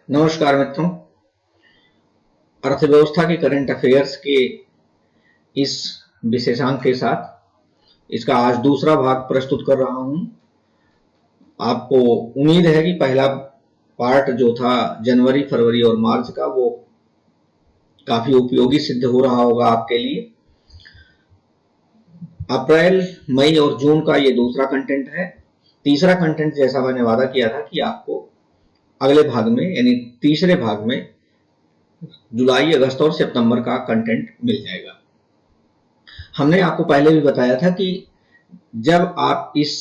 नमस्कार मित्रों। अर्थव्यवस्था के करंट अफेयर्स के इस विशेषांक के साथ इसका आज दूसरा भाग प्रस्तुत कर रहा हूं। आपको उम्मीद है कि पहला पार्ट जो था जनवरी, फरवरी और मार्च का, वो काफी उपयोगी सिद्ध हो रहा होगा आपके लिए। अप्रैल, मई और जून का ये दूसरा कंटेंट है। तीसरा कंटेंट, जैसा मैंने वादा किया था कि आपको अगले भाग में यानी तीसरे भाग में जुलाई, अगस्त और सितंबर का कंटेंट मिल जाएगा। हमने आपको पहले भी बताया था कि जब आप इस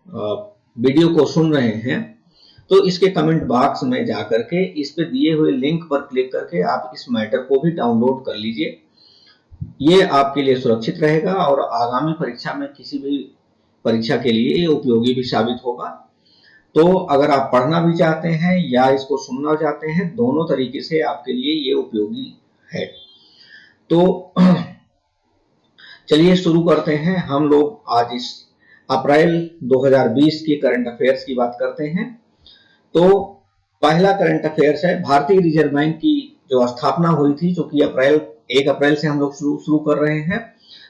वीडियो को सुन रहे हैं तो इसके कमेंट बॉक्स में जाकर के इस पे दिए हुए लिंक पर क्लिक करके आप इस मैटर को भी डाउनलोड कर लीजिए। ये आपके लिए सुरक्षित रहेगा और आगामी परीक्षा में किसी भी परीक्षा के लिए ये उपयोगी भी साबित होगा। तो अगर आप पढ़ना भी चाहते हैं या इसको सुनना चाहते हैं, दोनों तरीके से आपके लिए ये उपयोगी है। तो चलिए शुरू करते हैं। हम लोग आज इस अप्रैल 2020 के करंट अफेयर्स की बात करते हैं। तो पहला करंट अफेयर्स है भारतीय रिजर्व बैंक की जो स्थापना हुई थी, जो कि 1 अप्रैल से हम लोग शुरू कर रहे हैं।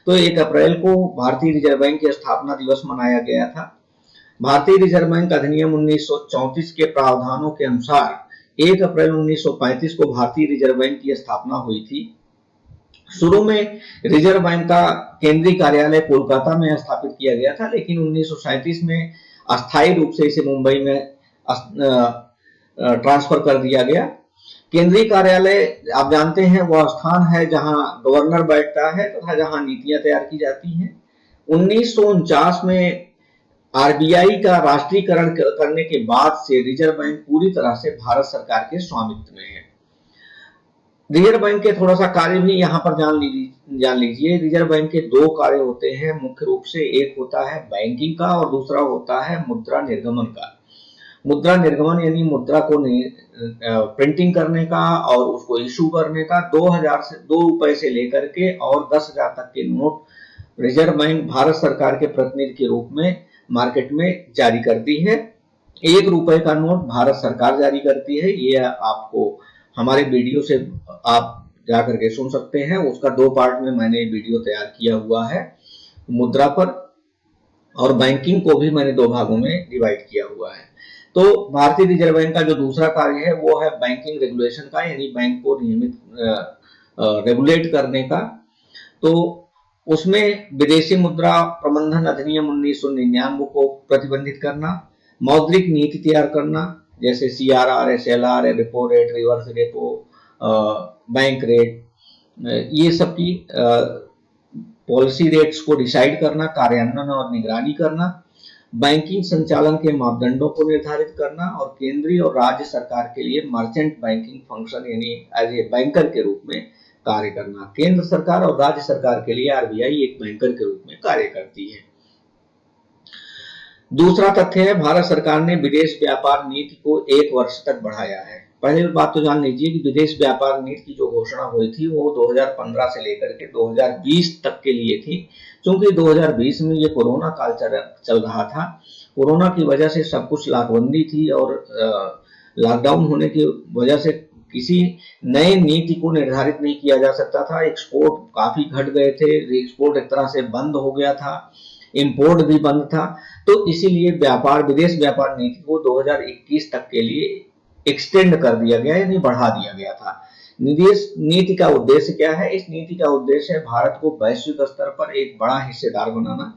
तो 1 अप्रैल को भारतीय रिजर्व बैंक की स्थापना दिवस मनाया गया था। भारतीय रिजर्व बैंक अधिनियम 1934 के प्रावधानों के अनुसार 1 अप्रैल 1935 को भारतीय रिजर्व बैंक की स्थापना हुई थी। शुरू में रिजर्व बैंक का केंद्रीय कार्यालय कोलकाता में स्थापित किया गया था, लेकिन 1937 में अस्थायी रूप से इसे मुंबई में ट्रांसफर कर दिया गया। केंद्रीय कार्यालय, आप जानते हैं, वह स्थान है जहां गवर्नर बैठता है तथा जहां नीतियां तैयार की जाती हैं। 1949 में आरबीआई का राष्ट्रीयकरण करने के बाद से रिजर्व बैंक पूरी तरह से भारत सरकार के स्वामित्व में है। रिजर्व बैंक के थोड़ा सा कार्य भी यहाँ पर जान लीजिए। रिजर्व बैंक के 2 कार्य होते हैं मुख्य रूप से। एक होता है बैंकिंग का और दूसरा होता है मुद्रा निर्गमन का। मुद्रा निर्गमन यानी मुद्रा को प्रिंटिंग करने का और उसको इशू करने का। 2000 से 2 रुपए से लेकर के और 10,000 तक के नोट रिजर्व बैंक भारत सरकार के प्रतिनिधि के रूप में मार्केट में जारी करती है। 1 रुपए का नोट भारत सरकार जारी करती है। ये आपको हमारे वीडियो से आप जाकर के सुन सकते हैं। उसका 2 पार्ट में मैंने वीडियो तैयार किया हुआ है। मुद्रा पर और बैंकिंग को भी मैंने 2 भागों में डिवाइड किया हुआ है। तो भारतीय रिजर्व बैंक का जो दूसरा कार्य है वो है बैंकिंग रेगुलेशन का, यानी बैंक को नियमित रेगुलेट करने का। तो उसमें विदेशी मुद्रा प्रबंधन अधिनियम 1999 को प्रतिबंधित करना, मौद्रिक नीति तैयार करना, जैसे CRR, SLR, repo rate, reverse repo, bank rate, ये सब की पॉलिसी रेट्स को डिसाइड करना, कार्यान्वयन और निगरानी करना, बैंकिंग संचालन के मापदंडों को निर्धारित करना और केंद्रीय और राज्य सरकार के लिए मर्चेंट बैंकिंग फंक्शन यानी एज ए बैंकर के रूप में कार्य करना। केंद्र सरकार और राज्य सरकार के लिए आरबीआई एक बैंकर के रूप में कार्य करती है। दूसरा तथ्य है भारत सरकार ने विदेश व्यापार नीति को 1 वर्ष तक बढ़ाया है। पहले बात तो जान लीजिए कि विदेश व्यापार नीति की जो घोषणा हुई थी वो 2015 से लेकर के 2020 तक के लिए थी। क्योंकि 2020 में ये कोरोना काल चल रहा था। कोरोना की वजह से सब कुछ लॉकबंदी थी और लॉकडाउन होने की वजह से किसी नए नीति को निर्धारित नहीं किया जा सकता था। एक्सपोर्ट काफी घट गए थे, एक्सपोर्ट एक तरह से बंद हो गया था, इंपोर्ट भी बंद था। तो इसीलिए विदेश व्यापार नीति को 2021 तक के लिए एक्सटेंड कर दिया गया, यानी बढ़ा दिया गया था। विदेश नीति का उद्देश्य क्या है? इस नीति का उद्देश्य है भारत को वैश्विक स्तर पर एक बड़ा हिस्सेदार बनाना।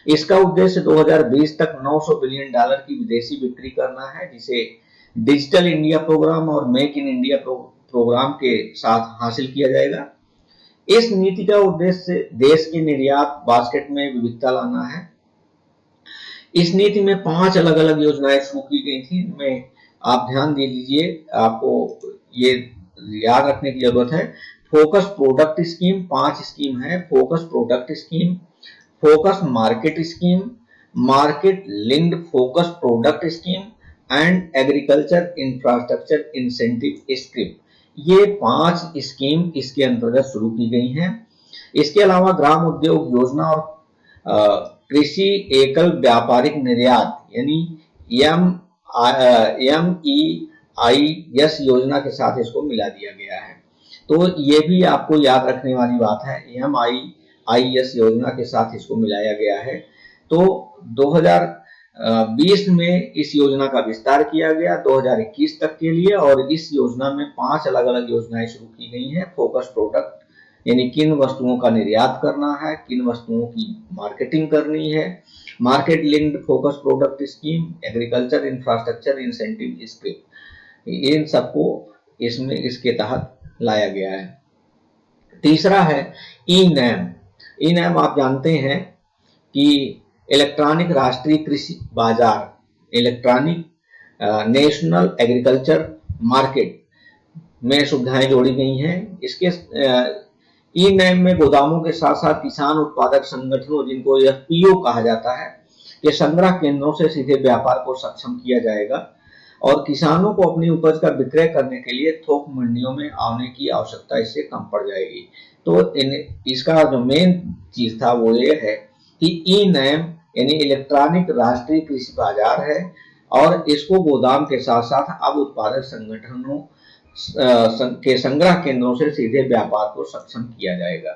इसका उद्देश्य 2020 तक $900 बिलियन की विदेशी बिक्री करना है, जिसे डिजिटल इंडिया प्रोग्राम और मेक इन इंडिया प्रोग्राम के साथ हासिल किया जाएगा। इस नीति का उद्देश्य देश के निर्यात बास्केट में विविधता लाना है। इस नीति में 5 अलग अलग योजनाएं शुरू की गई थी। इनमें आप ध्यान दे लीजिए, आपको ये याद रखने की जरूरत है। फोकस प्रोडक्ट स्कीम, 5 स्कीम है। Focus product scheme, focus market scheme, market linked focus product scheme and agriculture infrastructure incentive scheme. ये 5 स्कीम इसके अंतर्गत शुरू की गई हैं। इसके अलावा ग्राम उद्योग योजना और कृषि एकल व्यापारिक निर्यात यानी MEINY IS योजना के साथ इसको मिला दिया गया है। तो ये भी आपको याद रखने वाली बात है, MIIS योजना के साथ इसको मिलाया गया है। तो 2020 में इस योजना का विस्तार किया गया 2021 तक के लिए, और इस योजना में 5 अलग अलग योजनाएं शुरू की गई हैं। फोकस प्रोडक्ट यानी किन वस्तुओं का निर्यात करना है, किन वस्तुओं की मार्केटिंग करनी है, market linked focus product scheme, agriculture infrastructure incentive scheme, इन सबको इसमें इसके तहत लाया गया है। तीसरा है ई-नैम। ई-नैम आप जानते हैं कि इलेक्ट्रॉनिक राष्ट्रीय कृषि बाजार, इलेक्ट्रॉनिक नेशनल एग्रीकल्चर मार्केट में सुविधाएं जोड़ी गई हैं। इसके ई-नैम में गोदामों के साथ साथ किसान उत्पादक संगठनों, जिनको FPO कहा जाता है, के संग्रह केंद्रों से सीधे व्यापार को सक्षम किया जाएगा, और किसानों को अपनी उपज का विक्रय करने के लिए थोक मंडियों में आने की आवश्यकता इससे कम पड़ जाएगी। तो इसका जो मेन चीज था वो ये है कि ई-नैम यानी इलेक्ट्रॉनिक राष्ट्रीय कृषि बाजार है, और इसको गोदाम के साथ साथ अब उत्पादक संगठनों के संग्रह केंद्रों से सीधे व्यापार को सक्षम किया जाएगा।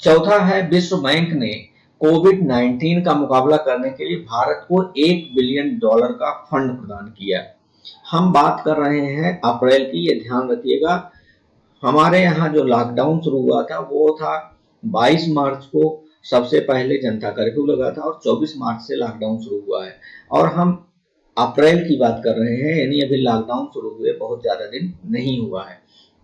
चौथा है, विश्व बैंक ने कोविड-19 का मुकाबला करने के लिए भारत को $1 बिलियन का फंड प्रदान किया। हम बात कर रहे हैं अप्रैल की, ये ध्यान रखिएगा। हमारे यहाँ जो लॉकडाउन शुरू हुआ था वो था 22 मार्च को, सबसे पहले जनता कर्फ्यू लगा था, और 24 मार्च से लॉकडाउन शुरू हुआ है, और हम अप्रैल की बात कर रहे हैं, यानी अभी लॉकडाउन शुरू हुए बहुत ज्यादा दिन नहीं हुआ है।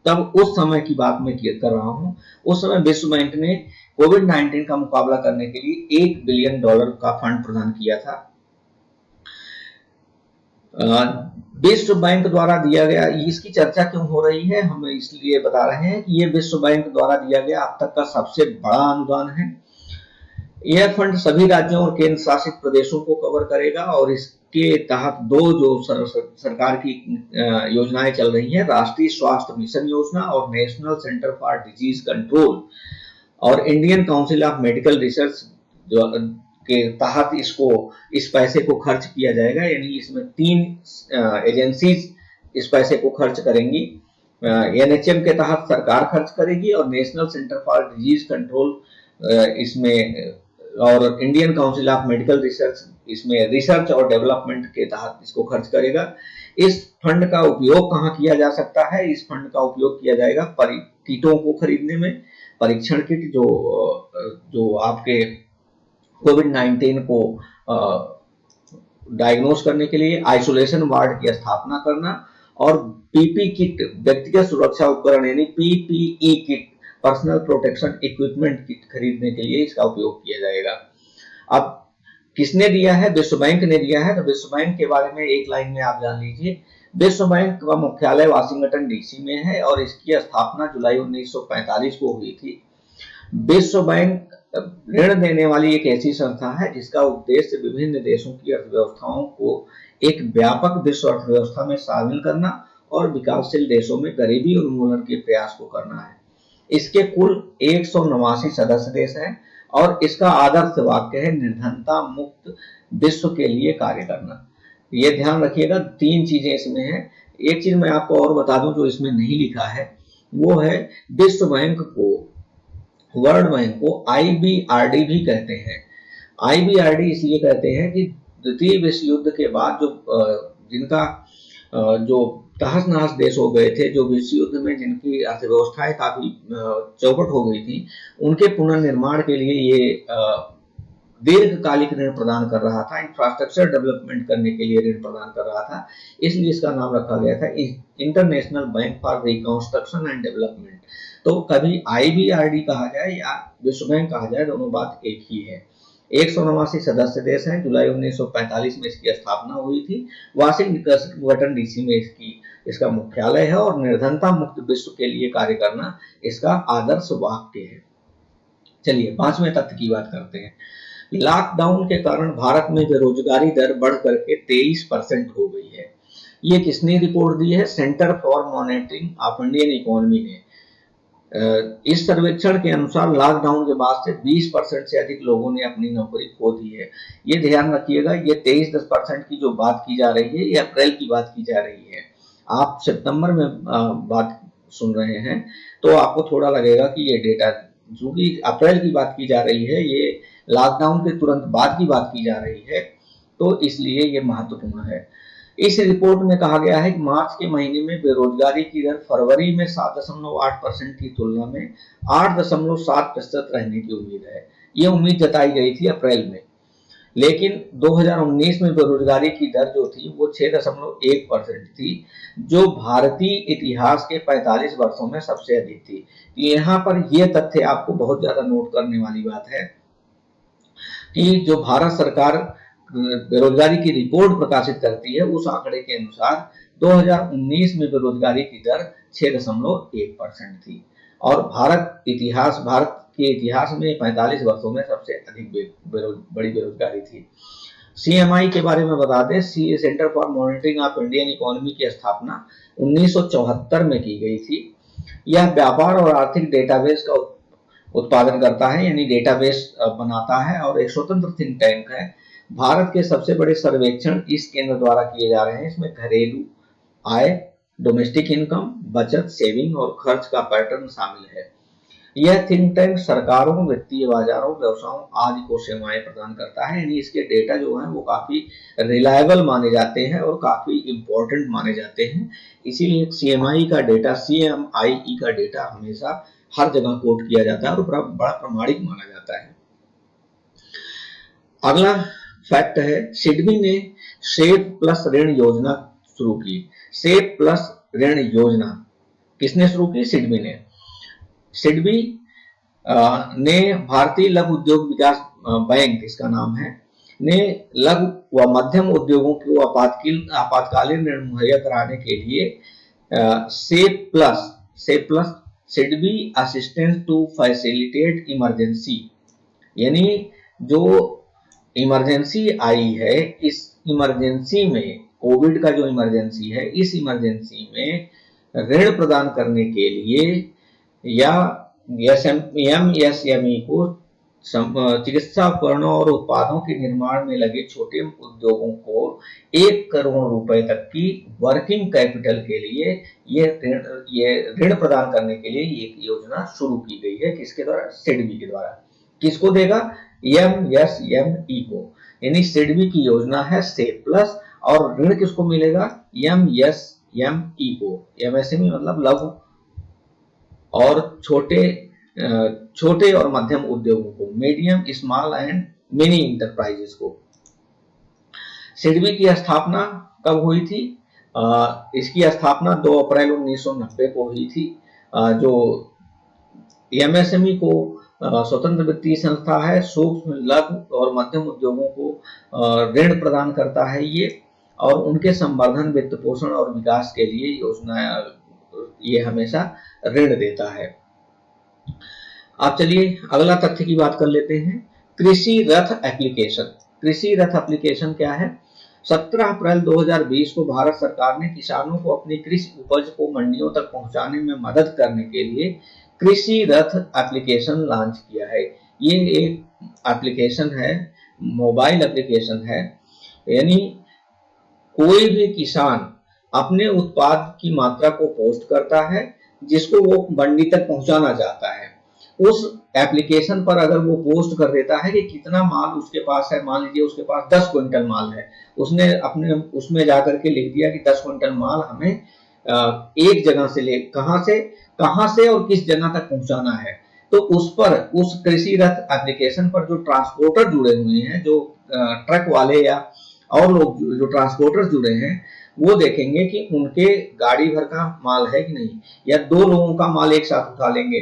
तब उस समय की बात मैं कर रहा हूँ। उस समय विश्व बैंक ने कोविड-19 का मुकाबला करने के लिए $1 बिलियन का फंड प्रदान किया था। विश्व बैंक द्वारा दिया गया, इसकी चर्चा क्यों हो रही है, हम इसलिए बता रहे हैं कि ये विश्व बैंक द्वारा दिया गया अब तक का सबसे बड़ा अनुदान है। यह फंड सभी राज्यों और केंद्र शासित प्रदेशों को कवर करेगा, और इसके तहत दो जो सरकार की योजनाएं चल रही हैं, राष्ट्रीय स्वास्थ्य मिशन योजना और national centre for disease control और Indian council of medical research के तहत इस पैसे को खर्च किया जाएगा। यानी इसमें 3 एजेंसीज इस पैसे को खर्च करेंगी। NHM के तहत सरकार खर्च करेगी, और national centre for disease control इसमें, और Indian council of medical research इसमें रिसर्च और डेवलपमेंट के तहत इसको खर्च करेगा। इस फंड का उपयोग कहाँ किया जा सकता है? इस फंड का उपयोग किया जाएगा किटों को खरीदने में, परीक्षण किट जो आपके कोविड-19 को डायग्नोस करने के लिए, आइसोलेशन वार्ड की स्थापना करना, और PP किट व्यक्तिगत सुरक्षा उपकरण यानी PPE kit, personal protection equipment kit खरीदने के लिए इसका उपयोग किया जाएगा। अब किसने दिया है? विश्व बैंक ने दिया है। तो विश्व बैंक के बारे में एक लाइन में आप जान लीजिए। विश्व बैंक का मुख्यालय वाशिंगटन DC में है, और इसकी स्थापना जुलाई 1945 को हुई थी। विश्व बैंक ऋण देने वाली एक ऐसी संस्था है जिसका उद्देश्य विभिन्न देशों की अर्थव्यवस्थाओं को एक व्यापक विश्व अर्थव्यवस्था में शामिल करना और विकासशील देशों में गरीबी उन्मूलन के प्रयास को करना है। इसके कुल 189 सदस्य देश हैं, और इसका आदर्श वाक्य है, निर्धनता मुक्त विश्व के लिए कार्य करना। ये ध्यान रखिएगा, 3 चीजें इसमें हैं। एक चीज मैं आपको और बता दूं जो इसमें नहीं लिखा है, वो है विश्व बैंक को, वर्ल्ड बैंक को IBRD भी कहते हैं। IBRD इसलिए कहते हैं कि द्वितीय विश्व युद्ध के बाद जिनका जो तहस नहस देश हो गए थे, जो विश्व युद्ध में जिनकी अर्थव्यवस्थाएं काफी चौपट हो गई थी, उनके पुनर्निर्माण के लिए ये दीर्घकालिक ऋण प्रदान कर रहा था, इंफ्रास्ट्रक्चर डेवलपमेंट करने के लिए ऋण प्रदान कर रहा था। इसलिए इसका नाम रखा गया था international bank for reconstruction and development. तो कभी IBRD कहा जाए या विश्व बैंक कहा जाए, दोनों बात एक ही है। 189 सदस्य देश हैं। जुलाई 1945 में इसकी स्थापना हुई थी। वाशिंगटन DC में इसका मुख्यालय है, और निर्धनता मुक्त विश्व के लिए कार्य करना इसका आदर्श वाक्य है। चलिए 5वें तथ्य की बात करते हैं। लॉकडाउन के कारण भारत में बेरोजगारी दर बढ़ करके 23% हो गई है। ये किसने रिपोर्ट दी है? Centre for monitoring of Indian economy ने। इस सर्वेक्षण के अनुसार लॉकडाउन के बाद से 20% से अधिक लोगों ने अपनी नौकरी खो दी है। ये ध्यान रखिएगा, ये 23% की जो बात की जा रही है ये अप्रैल की बात की जा रही है। आप सितंबर में बात सुन रहे हैं तो आपको थोड़ा लगेगा कि ये डेटा, चूंकि अप्रैल की बात की जा रही है, ये लॉकडाउन के तुरंत बाद की बात की जा रही है, तो इसलिए ये महत्वपूर्ण है। इस रिपोर्ट में कहा गया है कि मार्च के महीने में बेरोजगारी की दर फरवरी में 7.8% की तुलना में 8.7% रहने की उम्मीद है। ये उम्मीद जताई गई थी अप्रैल में, लेकिन 2019 में बेरोजगारी की दर जो थी वो 6.1% थी, जो भारतीय इतिहास के 45 वर्षों में सबसे अधिक थी। यहाँ पर यह तथ्य आपको बहुत ज्यादा नोट करने वाली बात है कि जो भारत सरकार बेरोजगारी की रिपोर्ट प्रकाशित करती है, उस आंकड़े के अनुसार 2019 में बेरोजगारी की दर 6.1% थी और भारत के इतिहास में 45 वर्षों में सबसे अधिक बड़ी बेरोजगारी थी। CMI के बारे में बता दें, centre for monitoring of Indian economy की स्थापना 1974 में की गई थी। यह व्यापार और आर्थिक डेटाबेस का उत्पादन करता है, यानी डेटाबेस बनाता है और एक स्वतंत्र थिंक टैंक है। भारत के सबसे बड़े सर्वेक्षण इस केंद्र द्वारा किए जा रहे हैं। इसमें घरेलू आय, डोमेस्टिक इनकम, बचत, सेविंग और खर्च का पैटर्न शामिल है। यह थिंक टैंक सरकारों, वित्तीय बाजारों, व्यवसायों आदि को सेवाएं प्रदान करता है, यानी इसके डेटा जो है वो काफी रिलायबल माने जाते हैं और काफी इंपॉर्टेंट माने जाते हैं। इसीलिए CMI का डेटा, CMIE का डेटा हमेशा हर जगह कोट किया जाता है और बड़ा प्रामाणिक माना जाता है। अगला फैक्ट है, सिडबी ने सेव प्लस ऋण योजना शुरू की। सेव प्लस ऋण योजना किसने शुरू की? सिडबी ने। सिडबी ने भारतीय लघु उद्योग विकास बैंक, इसका नाम है, ने लघु व मध्यम उद्योगों को आपातकालीन ऋण मुहैया कराने के लिए save plus SIDBI assistance to facilitate emergency, यानी जो इमरजेंसी आई है, इस इमरजेंसी में, कोविड का जो इमरजेंसी है, इस इमरजेंसी में ऋण प्रदान करने के लिए या MSME को चिकित्सा उपकरणों और उत्पादों के निर्माण में लगे छोटे उद्योगों को 1 करोड़ रुपए तक की वर्किंग कैपिटल के लिए ये ऋण प्रदान करने के लिए एक योजना शुरू की गई है। किसके द्वारा? सिडबी के द्वारा। किसको देगा? MSME को, यानी सिडबी की योजना है सेव प्लस, और ऋण किसको मिलेगा? MSME को। MSME मतलब लघु और छोटे और मध्यम उद्योगों को, medium, small and mini enterprises को। सिडबी की स्थापना कब हुई थी? इसकी स्थापना 2 अप्रैल 1990 को हुई थी। जो MSME को स्वतंत्र वित्तीय संस्था है, सूक्ष्म, लघु और मध्यम उद्योगों को ऋण प्रदान करता है ये, और उनके संवर्धन, वित्त पोषण और विकास के लिए योजना ये हमेशा ऋण देता है। अब चलिए अगला तथ्य की बात कर लेते हैं, कृषि रथ एप्लीकेशन। कृषि रथ एप्लीकेशन क्या है? 17 अप्रैल 2020 को भारत सरकार ने किसानों को अपनी कृषि उपज को मंडियों तक पहुंचाने में मदद करने के लिए कृषि रथ एप्लीकेशन लॉन्च किया है। ये एक एप्लीकेशन है, मोबाइल एप्लीकेशन है, यानी कोई भी किसान अपने उत्पाद की मात्रा को पोस्ट करता है जिसको वो मंडी तक पहुंचाना चाहता है। उस एप्लीकेशन पर अगर वो पोस्ट कर देता है कि कितना माल उसके पास है, मान लीजिए उसके पास 10 क्विंटल माल है, उसने अपने उसमें जाकर के लिख दिया कि 10 क्विंटल माल हमें एक जगह से कहां से और किस जगह तक पहुंचाना है, तो उस पर, उस कृषि रथ एप्लीकेशन पर जो ट्रांसपोर्टर जुड़े हुए हैं, जो ट्रक वाले या और लोग जो ट्रांसपोर्टर जुड़े हैं, वो देखेंगे कि उनके गाड़ी भर का माल है कि नहीं, या 2 लोगों का माल एक साथ उठा लेंगे,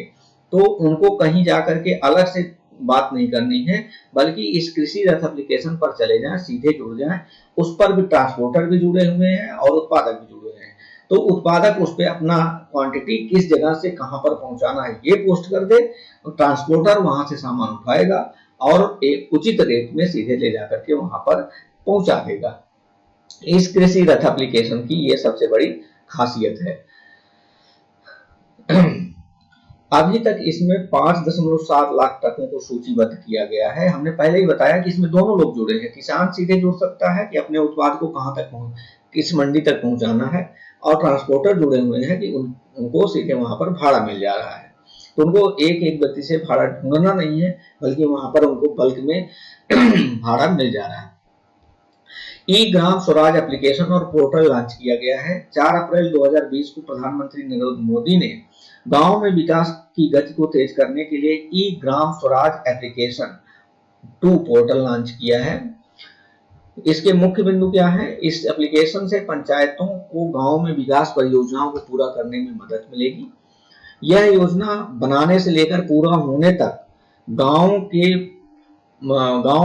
तो उनको कहीं जाकर के अलग से बात नहीं करनी है, बल्कि इस कृषि रथ एप्लीकेशन पर चले जाएं, सीधे जुड़ जाएं। उस पर भी ट्रांसपोर्टर भी जुड़े हुए हैं और उत्पादक भी जुड़े हुए हैं, तो उत्पादक उस पर अपना क्वांटिटी किस जगह से कहां पर पहुंचाना है ये पोस्ट कर दे, तो ट्रांसपोर्टर वहां से सामान उठाएगा और एक उचित रेट में सीधे ले जाकर के वहां पर पहुंचा देगा। इस कृषि रथ एप्लीकेशन की ये सबसे बड़ी खासियत है। अभी तक इसमें 5.7 लाख ट्रकों को सूचीबद्ध किया गया है। हमने पहले ही बताया कि इसमें दोनों लोग जुड़े हैं, किसान सीधे जुड़ सकता है कि अपने उत्पाद को कहां तक किस मंडी तक पहुंचाना है, और ट्रांसपोर्टर जुड़े हुए हैं कि उनको सीधे वहां पर भाड़ा मिल जा रहा है। तो उनको एक एक व्यक्ति से भाड़ा ढूंढना नहीं है, बल्कि वहां पर उनको बल्क में भाड़ा मिल जा रहा है। ई ग्राम स्वराज एप्लीकेशन और पोर्टल लॉन्च किया गया है। 4 अप्रैल 2020 को प्रधानमंत्री नरेंद्र मोदी ने गांव में विकास की गति को तेज करने के लिए ई Gram Swaraj application 2 portal launch किया है। इसके मुख्य बिंदु क्या है? इस एप्लीकेशन से पंचायतों को गांव में विकास परियोजनाओं को पूरा करने में मदद मिलेगी। यह योजना बनाने से लेकर पूरा होने तक गांव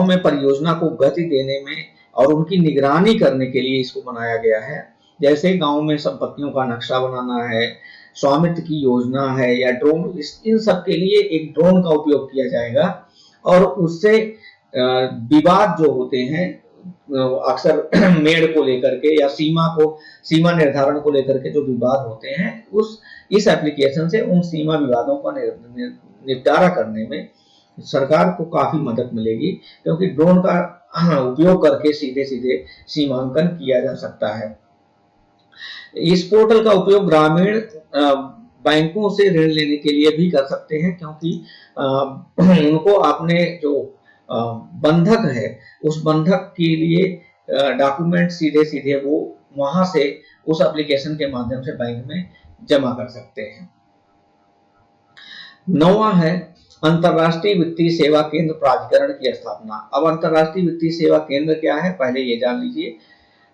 में परियोजना को गति देने में और उनकी निगरानी करने के लिए इसको बनाया गया है। जैसे गांव में संपत्तियों का नक्शा बनाना है, स्वामित्व की योजना है, या ड्रोन, इन सब के लिए एक ड्रोन का उपयोग किया जाएगा। और उससे विवाद जो होते हैं अक्सर मेड़ को लेकर के या सीमा निर्धारण को लेकर के जो विवाद होते हैं, इस एप्लीकेशन से उन सीमा विवादों का निपटारा करने में सरकार को काफी मदद मिलेगी, क्योंकि ड्रोन का उपयोग करके सीधे सीधे सीमांकन किया जा सकता है। इस पोर्टल का उपयोग ग्रामीण बैंकों से ऋण लेने के लिए भी कर सकते हैं, क्योंकि उनको अपने जो बंधक है उस बंधक के लिए डॉक्यूमेंट सीधे सीधे वो वहां से उस एप्लीकेशन के माध्यम से बैंक में जमा कर सकते हैं। 9वां है अंतरराष्ट्रीय वित्तीय सेवा केंद्र प्राधिकरण की स्थापना। अब अंतरराष्ट्रीय वित्तीय सेवा केंद्र क्या है, पहले ये जान लीजिए।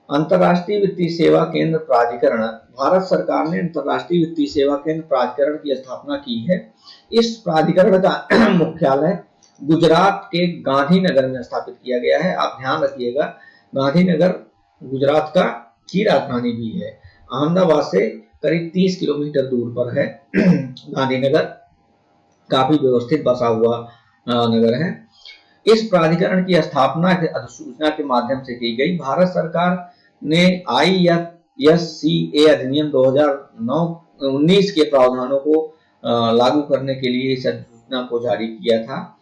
अंतरराष्ट्रीय वित्तीय सेवा केंद्र प्राधिकरण, भारत सरकार ने अंतरराष्ट्रीय वित्तीय सेवा केंद्र प्राधिकरण की स्थापना की है। इस प्राधिकरण का मुख्यालय गुजरात के गांधीनगर में स्थापित किया गया है। आप ध्यान रखिएगा, गांधीनगर गुजरात का की राजधानी भी है। अहमदाबाद से करीब 30 किलोमीटर दूर पर है गांधीनगर, काफी व्यवस्थित बसा हुआ नगर है। इस प्राधिकरण की स्थापना के अधिसूचना के माध्यम से की गई। भारत सरकार ने IFSCA अधिनियम 2019 के प्रावधानों को लागू करने के लिए इस अधिसूचना को जारी किया था।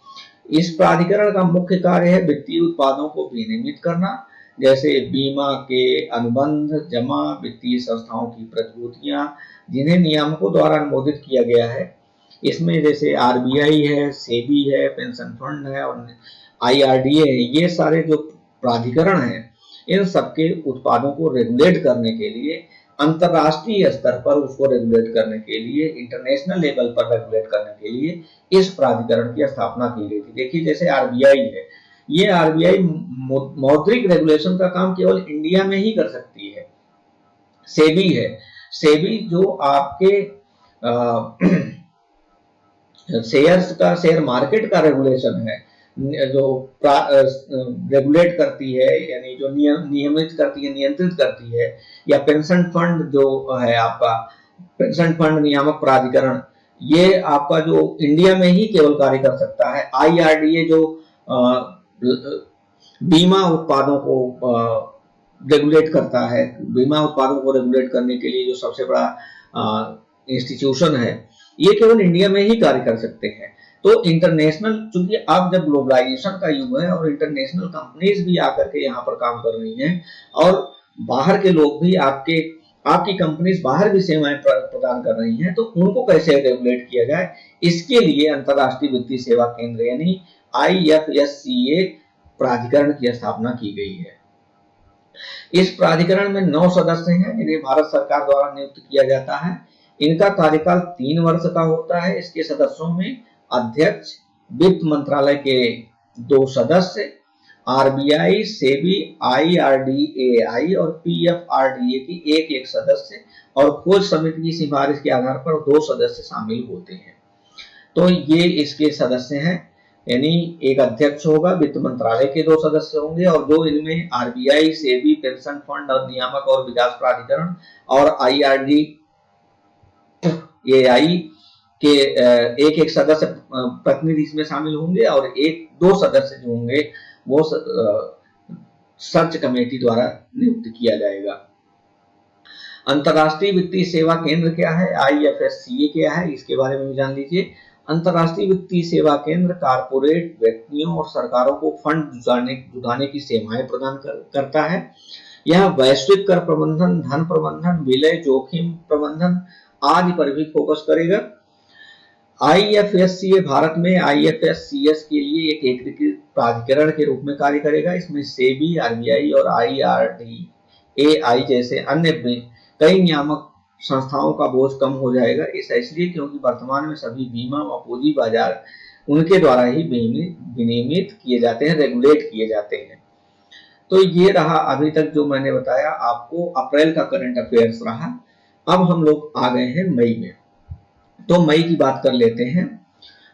इस प्राधिकरण का मुख्य कार्य है वित्तीय उत्पादों को विनियमित करना, जैसे बीमा के अनुबंध, जमा, वित्तीय संस्थाओं की प्रतिभूतियां जिन्हें नियामकों द्वारा अनुमोदित किया गया है। इसमें जैसे RBI है, सेबी है, पेंशन फंड है और IRDA है। ये सारे जो प्राधिकरण हैं, इन सबके उत्पादों को रेगुलेट करने के लिए, अंतरराष्ट्रीय स्तर पर उसको रेगुलेट करने के लिए, इंटरनेशनल लेवल पर रेगुलेट करने के लिए इस प्राधिकरण की स्थापना की गई थी। देखिए जैसे RBI है, ये RBI मौद्रिक रेगुलेशन का काम केवल इंडिया में ही कर सकती है। सेबी है, सेबी जो आपके शेयर मार्केट का रेगुलेशन है, जो रेगुलेट करती है, यानी जो नियमित करती है, नियंत्रित करती है, या पेंशन फंड जो है आपका पेंशन फंड नियामक प्राधिकरण, ये आपका जो इंडिया में ही केवल कार्य कर सकता है। IRDA जो बीमा उत्पादों को रेगुलेट करता है, बीमा उत्पादों को रेगुलेट करने के लिए जो सबसे बड़ा इंस्टीट्यूशन है, ये केवल इंडिया में ही कार्य कर सकते हैं। तो इंटरनेशनल, चूंकि अब जब ग्लोबलाइजेशन का युग है और इंटरनेशनल कंपनीज भी आकर के यहाँ पर काम कर रही हैं, और बाहर के लोग भी आपकी कंपनीज बाहर भी सेवाएं प्रदान कर रही हैं, तो उनको कैसे रेगुलेट किया जाए, इसके लिए अंतरराष्ट्रीय वित्तीय सेवा केंद्र यानी IFSCA प्राधिकरण की स्थापना की गई है। इस प्राधिकरण में 9 सदस्य हैं जिन्हें भारत सरकार द्वारा नियुक्त किया जाता है। इनका कार्यकाल 3 वर्ष का होता है। इसके सदस्यों में अध्यक्ष, वित्त मंत्रालय के 2 सदस्य, RBI, सेबी, IRDAI और PFRDA की एक सदस्य, और खोज समिति की सिफारिश के आधार पर 2 सदस्य शामिल होते हैं। तो ये इसके सदस्य हैं, यानी एक अध्यक्ष होगा, वित्त मंत्रालय के 2 सदस्य होंगे, और जो इनमें RBI, सेबी, पेंशन फंड और नियामक और विकास प्राधिकरण और IRDAI के एक सदस्य प्रतिनिधि इसमें शामिल होंगे, और 2 सदस्य जो होंगे वो सर्च कमेटी द्वारा नियुक्त किया जाएगा। अंतर्राष्ट्रीय वित्तीय सेवा केंद्र क्या है, IFSCA क्या है, इसके बारे में भी जान लीजिए। अंतर्राष्ट्रीय वित्तीय सेवा केंद्र कारपोरेट व्यक्तियों और सरकारों को फंड जुटाने की सेवाएं प्रदान करता है। यह वैश्विक कर प्रबंधन, धन प्रबंधन, विलय जोखिम प्रबंधन आदि पर भी फोकस करेगा। IFSCA भारत में IFSCS के लिए एक एकीकृत प्राधिकरण के रूप में कार्य करेगा। इसमें सेबी, RBI और IRDAI जैसे अन्य कई नियामक संस्थाओं का बोझ कम हो जाएगा। ऐसा इसलिए क्योंकि वर्तमान में सभी बीमा और पूंजी बाजार उनके द्वारा ही विनियमित किए जाते हैं, रेगुलेट किए जाते हैं। तो ये रहा अभी तक जो मैंने बताया आपको, अप्रैल का करंट अफेयर्स रहा। अब हम लोग आ गए हैं मई में, तो मई की बात कर लेते हैं।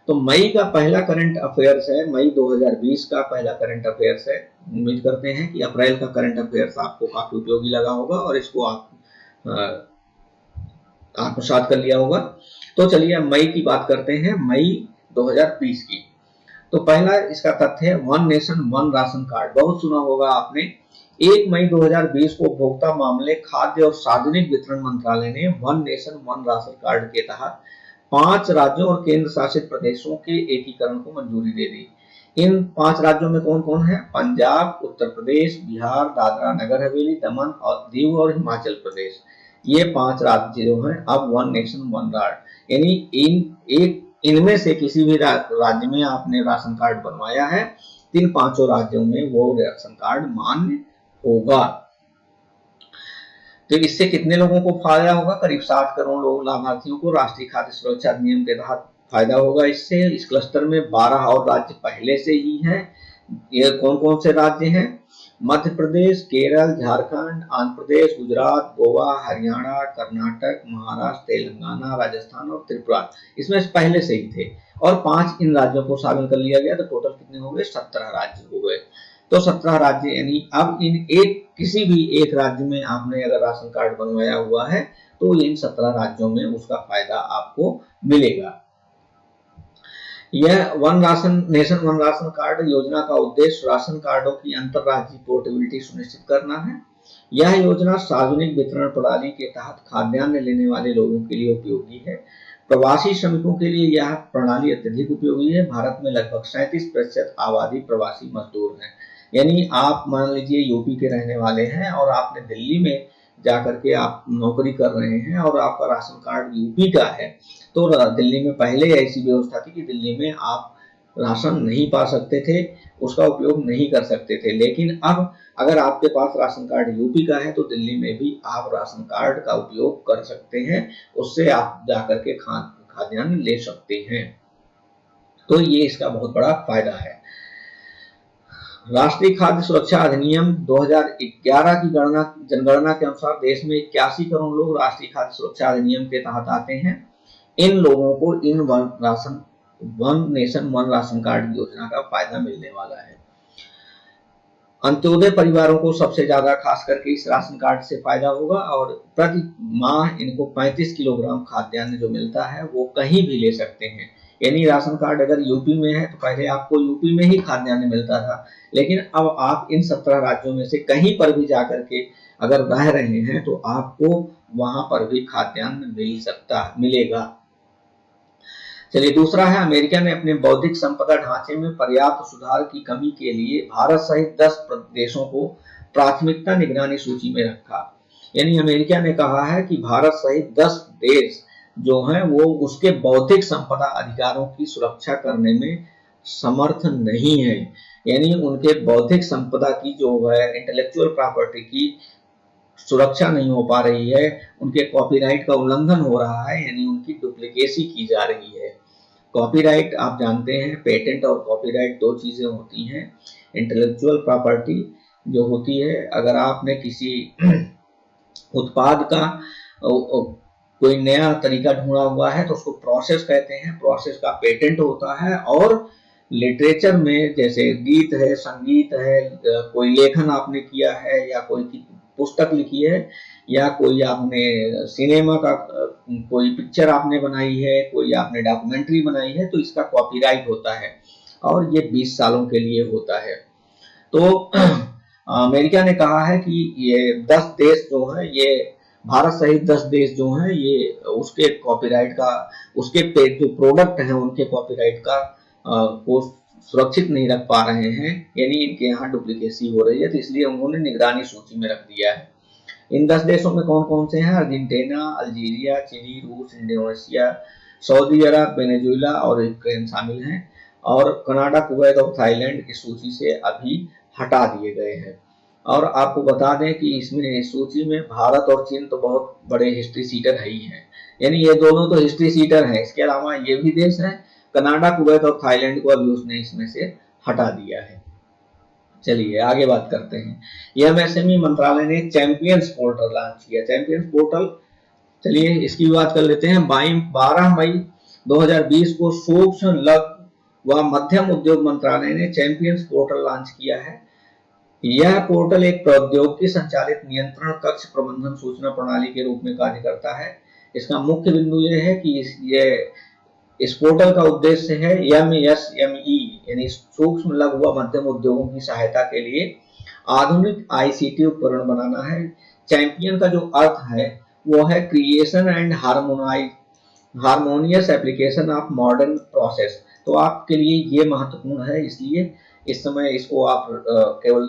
तो मई का पहला करंट अफेयर्स है, मई 2020 का पहला करंट अफेयर्स है। उम्मीद करते हैं कि अप्रैल का करंट अफेयर्स आपको काफी उपयोगी लगा होगा और इसको आप आत्मसात कर लिया होगा। तो चलिए मई की बात करते हैं, मई 2020 की। तो पहला इसका तथ्य है one nation one ration card. बहुत सुना होगा आपने। 1 मई 2020 को उपभोक्ता मामले, खाद्य और सार्वजनिक वितरण मंत्रालय ने one nation one ration card के तहत 5 राज्यों और केंद्र शासित प्रदेशों के एकीकरण को मंजूरी दे दी। इन 5 राज्यों में कौन कौन है? पंजाब, उत्तर प्रदेश, बिहार, दादरा नगर हवेली, दमन और दीव और हिमाचल प्रदेश। ये 5 राज्य जो हैं अब वन नेशन वन कार्ड, यानी इनमें से किसी भी राज्य में आपने राशन कार्ड बनवाया है, इन 5 राज्यों में वो राशन कार्ड मान्य होगा। तो इससे कितने लोगों को फायदा होगा? करीब 60 करोड़ लोग लाभार्थियों को राष्ट्रीय खाद्य सुरक्षा अधिनियम के तहत फायदा होगा। इससे इस क्लस्टर में 12 और राज्य पहले से ही हैं। ये कौन कौन से राज्य हैं? मध्य प्रदेश, केरल, झारखंड, आंध्र प्रदेश, गुजरात, गोवा, हरियाणा, कर्नाटक, महाराष्ट्र, तेलंगाना, राजस्थान और त्रिपुरा। इसमें पहले से ही थे और 5 इन राज्यों को शामिल कर लिया गया। तो टोटल कितने हो गए? 17 राज्य हो गए। तो 17 राज्य, यानी अब किसी भी एक राज्य में आपने अगर राशन कार्ड बनवाया हुआ है तो इन 17 राज्यों में उसका फायदा आपको मिलेगा। यह one nation one ration card योजना का उद्देश्य राशन कार्डों की अंतरराज्यीय पोर्टेबिलिटी सुनिश्चित करना है। यह योजना सार्वजनिक वितरण प्रणाली के तहत खाद्यान्न लेने वाले लोगों के लिए उपयोगी है। प्रवासी श्रमिकों के लिए यह प्रणाली अत्यधिक उपयोगी है। भारत में लगभग 37% आबादी प्रवासी मजदूर है। यानी आप मान लीजिए यूपी के रहने वाले हैं और आपने दिल्ली में जाकर के आप नौकरी कर रहे हैं और आपका राशन कार्ड यूपी का है, तो दिल्ली में पहले ऐसी व्यवस्था थी कि दिल्ली में आप राशन नहीं पा सकते थे, उसका उपयोग नहीं कर सकते थे। लेकिन अब अगर आपके पास राशन कार्ड यूपी का है तो दिल्ली में भी आप राशन कार्ड का उपयोग कर सकते हैं, उससे आप जाकर के खाद्यान्न ले सकते हैं। तो ये इसका बहुत बड़ा फायदा है। राष्ट्रीय खाद्य सुरक्षा अधिनियम 2011 की जनगणना के अनुसार देश में 81 करोड़ लोग राष्ट्रीय खाद्य सुरक्षा अधिनियम के तहत आते हैं। इन लोगों को in one nation one ration card योजना का फायदा मिलने वाला है। अंत्योदय परिवारों को सबसे ज्यादा खास करके इस राशन कार्ड से फायदा होगा और प्रति माह इनको 35 किलोग्राम खाद्यान्न जो मिलता है वो कहीं भी ले सकते हैं। यानी राशन कार्ड अगर यूपी में है तो पहले आपको यूपी में ही खाद्यान्न मिलता था, लेकिन अब आप इन 17 राज्यों में से कहीं पर भी जाकर के अगर रह रहे हैं तो आपको वहां पर भी खाद्यान्न मिलेगा। चलिए दूसरा है, अमेरिका ने अपने बौद्धिक संपदा ढांचे में पर्याप्त सुधार की कमी के लिए भारत सहित 10 देशों को प्राथमिकता निगरानी सूची में रखा। यानी अमेरिका ने कहा है कि भारत सहित 10 देश जो हैं वो उसके बौद्धिक संपदा अधिकारों की सुरक्षा करने में समर्थ नहीं है। यानी उनके बौद्धिक संपदा की जो है इंटेलेक्चुअल प्रॉपर्टी की सुरक्षा नहीं हो पा रही है, उनके कॉपीराइट का उल्लंघन हो रहा है, यानी उनकी डुप्लीकेसी की जा रही है। कॉपीराइट आप जानते हैं, पेटेंट और कॉपीराइट 2 चीजें होती हैं। इंटेलेक्चुअल प्रॉपर्टी जो होती है, अगर आपने किसी उत्पाद का कोई नया तरीका ढूंढा हुआ है तो उसको प्रोसेस कहते हैं, प्रोसेस का पेटेंट होता है। और लिटरेचर में जैसे गीत है, संगीत है, कोई लेखन आपने किया है या कोई पुस्तक लिखी है या कोई आपने सिनेमा का कोई पिक्चर आपने बनाई है, कोई आपने डॉक्यूमेंट्री बनाई है, तो इसका कॉपीराइट होता है और ये 20 सालों के लिए होता है। तो अमेरिका ने कहा है कि ये 10 देश जो है ये भारत सहित 10 देश जो हैं ये उसके कॉपीराइट का, उसके जो प्रोडक्ट हैं उनके कॉपीराइट का को सुरक्षित नहीं रख पा रहे हैं, यानी इनके यहाँ डुप्लीकेसी हो रही है, तो इसलिए उन्होंने निगरानी सूची में रख दिया है। इन 10 देशों में कौन कौन से हैं? अर्जेंटीना, अल्जीरिया, चिली, रूस, इंडोनेशिया, सऊदी अरब, वेनेजुएला और यूक्रेन शामिल हैं, और कनाडा, कुवैत और थाईलैंड इस सूची से अभी हटा दिए गए हैं। और आपको बता दें कि इसमें इस सूची में भारत और चीन तो बहुत बड़े हिस्ट्री सीटर है ही हैं, यानी ये दोनों तो हिस्ट्री सीटर हैं। इसके अलावा ये भी देश हैं, कनाडा, कुवैत और थाईलैंड को अभी उसने इसमें से हटा दिया है। चलिए आगे बात करते हैं। एमएसएमई मंत्रालय ने चैंपियंस पोर्टल लॉन्च किया। चैंपियंस पोर्टल, चलिए इसकी बात कर लेते हैं। 12 मई 2020 को सूक्ष्म, लघु व मध्यम उद्योग मंत्रालय ने चैंपियंस पोर्टल लॉन्च किया है। यह पोर्टल एक प्रौद्योगिकी संचालित नियंत्रण कक्ष प्रबंधन सूचना प्रणाली के रूप में कार्य करता है। इसका मुख्य बिंदु यह है कि इस पोर्टल का उद्देश्य है एमएसएमई यानी सूक्ष्म, लघु व मध्यम उद्योगों की सहायता के लिए आधुनिक आईसीटी उपकरण बनाना है। चैंपियन का जो अर्थ है वो है creation and harmonious application of modern process. तो आपके लिए ये महत्वपूर्ण है, इसलिए इस समय इसको आप केवल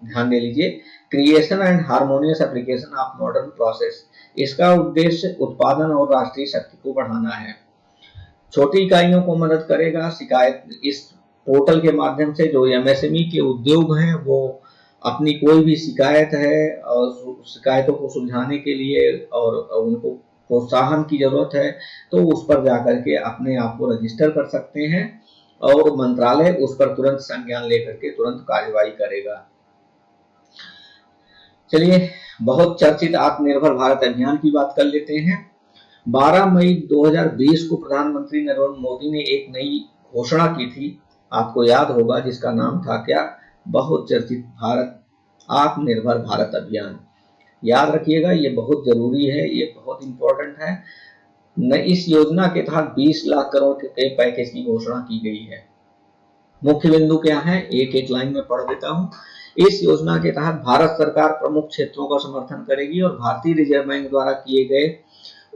ध्यान दे लीजिए। Creation and harmonious application of modern process, इसका उद्देश्य उत्पादन और राष्ट्रीय शक्ति को बढ़ाना है। छोटी इकाइयों को मदद करेगा। शिकायत, इस पोर्टल के माध्यम से जो एमएसएमई के उद्योग हैं वो अपनी कोई भी शिकायत है और शिकायतों को सुलझाने के लिए और उनको प्रोत्साहन की जरूरत है तो उस पर जाकर के अपने आप को रजिस्टर कर सकते हैं और मंत्रालय उस पर तुरंत संज्ञान लेकर के तुरंत कार्यवाही करेगा। चलिए बहुत चर्चित आत्मनिर्भर भारत अभियान की बात कर लेते हैं। 12 मई 2020 को प्रधानमंत्री नरेंद्र मोदी ने एक नई घोषणा की थी, आपको याद होगा, जिसका नाम था क्या? बहुत चर्चित आत्मनिर्भर भारत अभियान। याद रखिएगा, ये बहुत जरूरी है, ये बहुत इंपॉर्टेंट है। इस योजना के तहत 20 लाख करोड़ के पैकेज की घोषणा की गई है। मुख्य बिंदु क्या है, एक एक लाइन में पढ़ देता हूं। इस योजना के तहत भारत सरकार प्रमुख क्षेत्रों का समर्थन करेगी और भारतीय रिजर्व बैंक द्वारा किए गए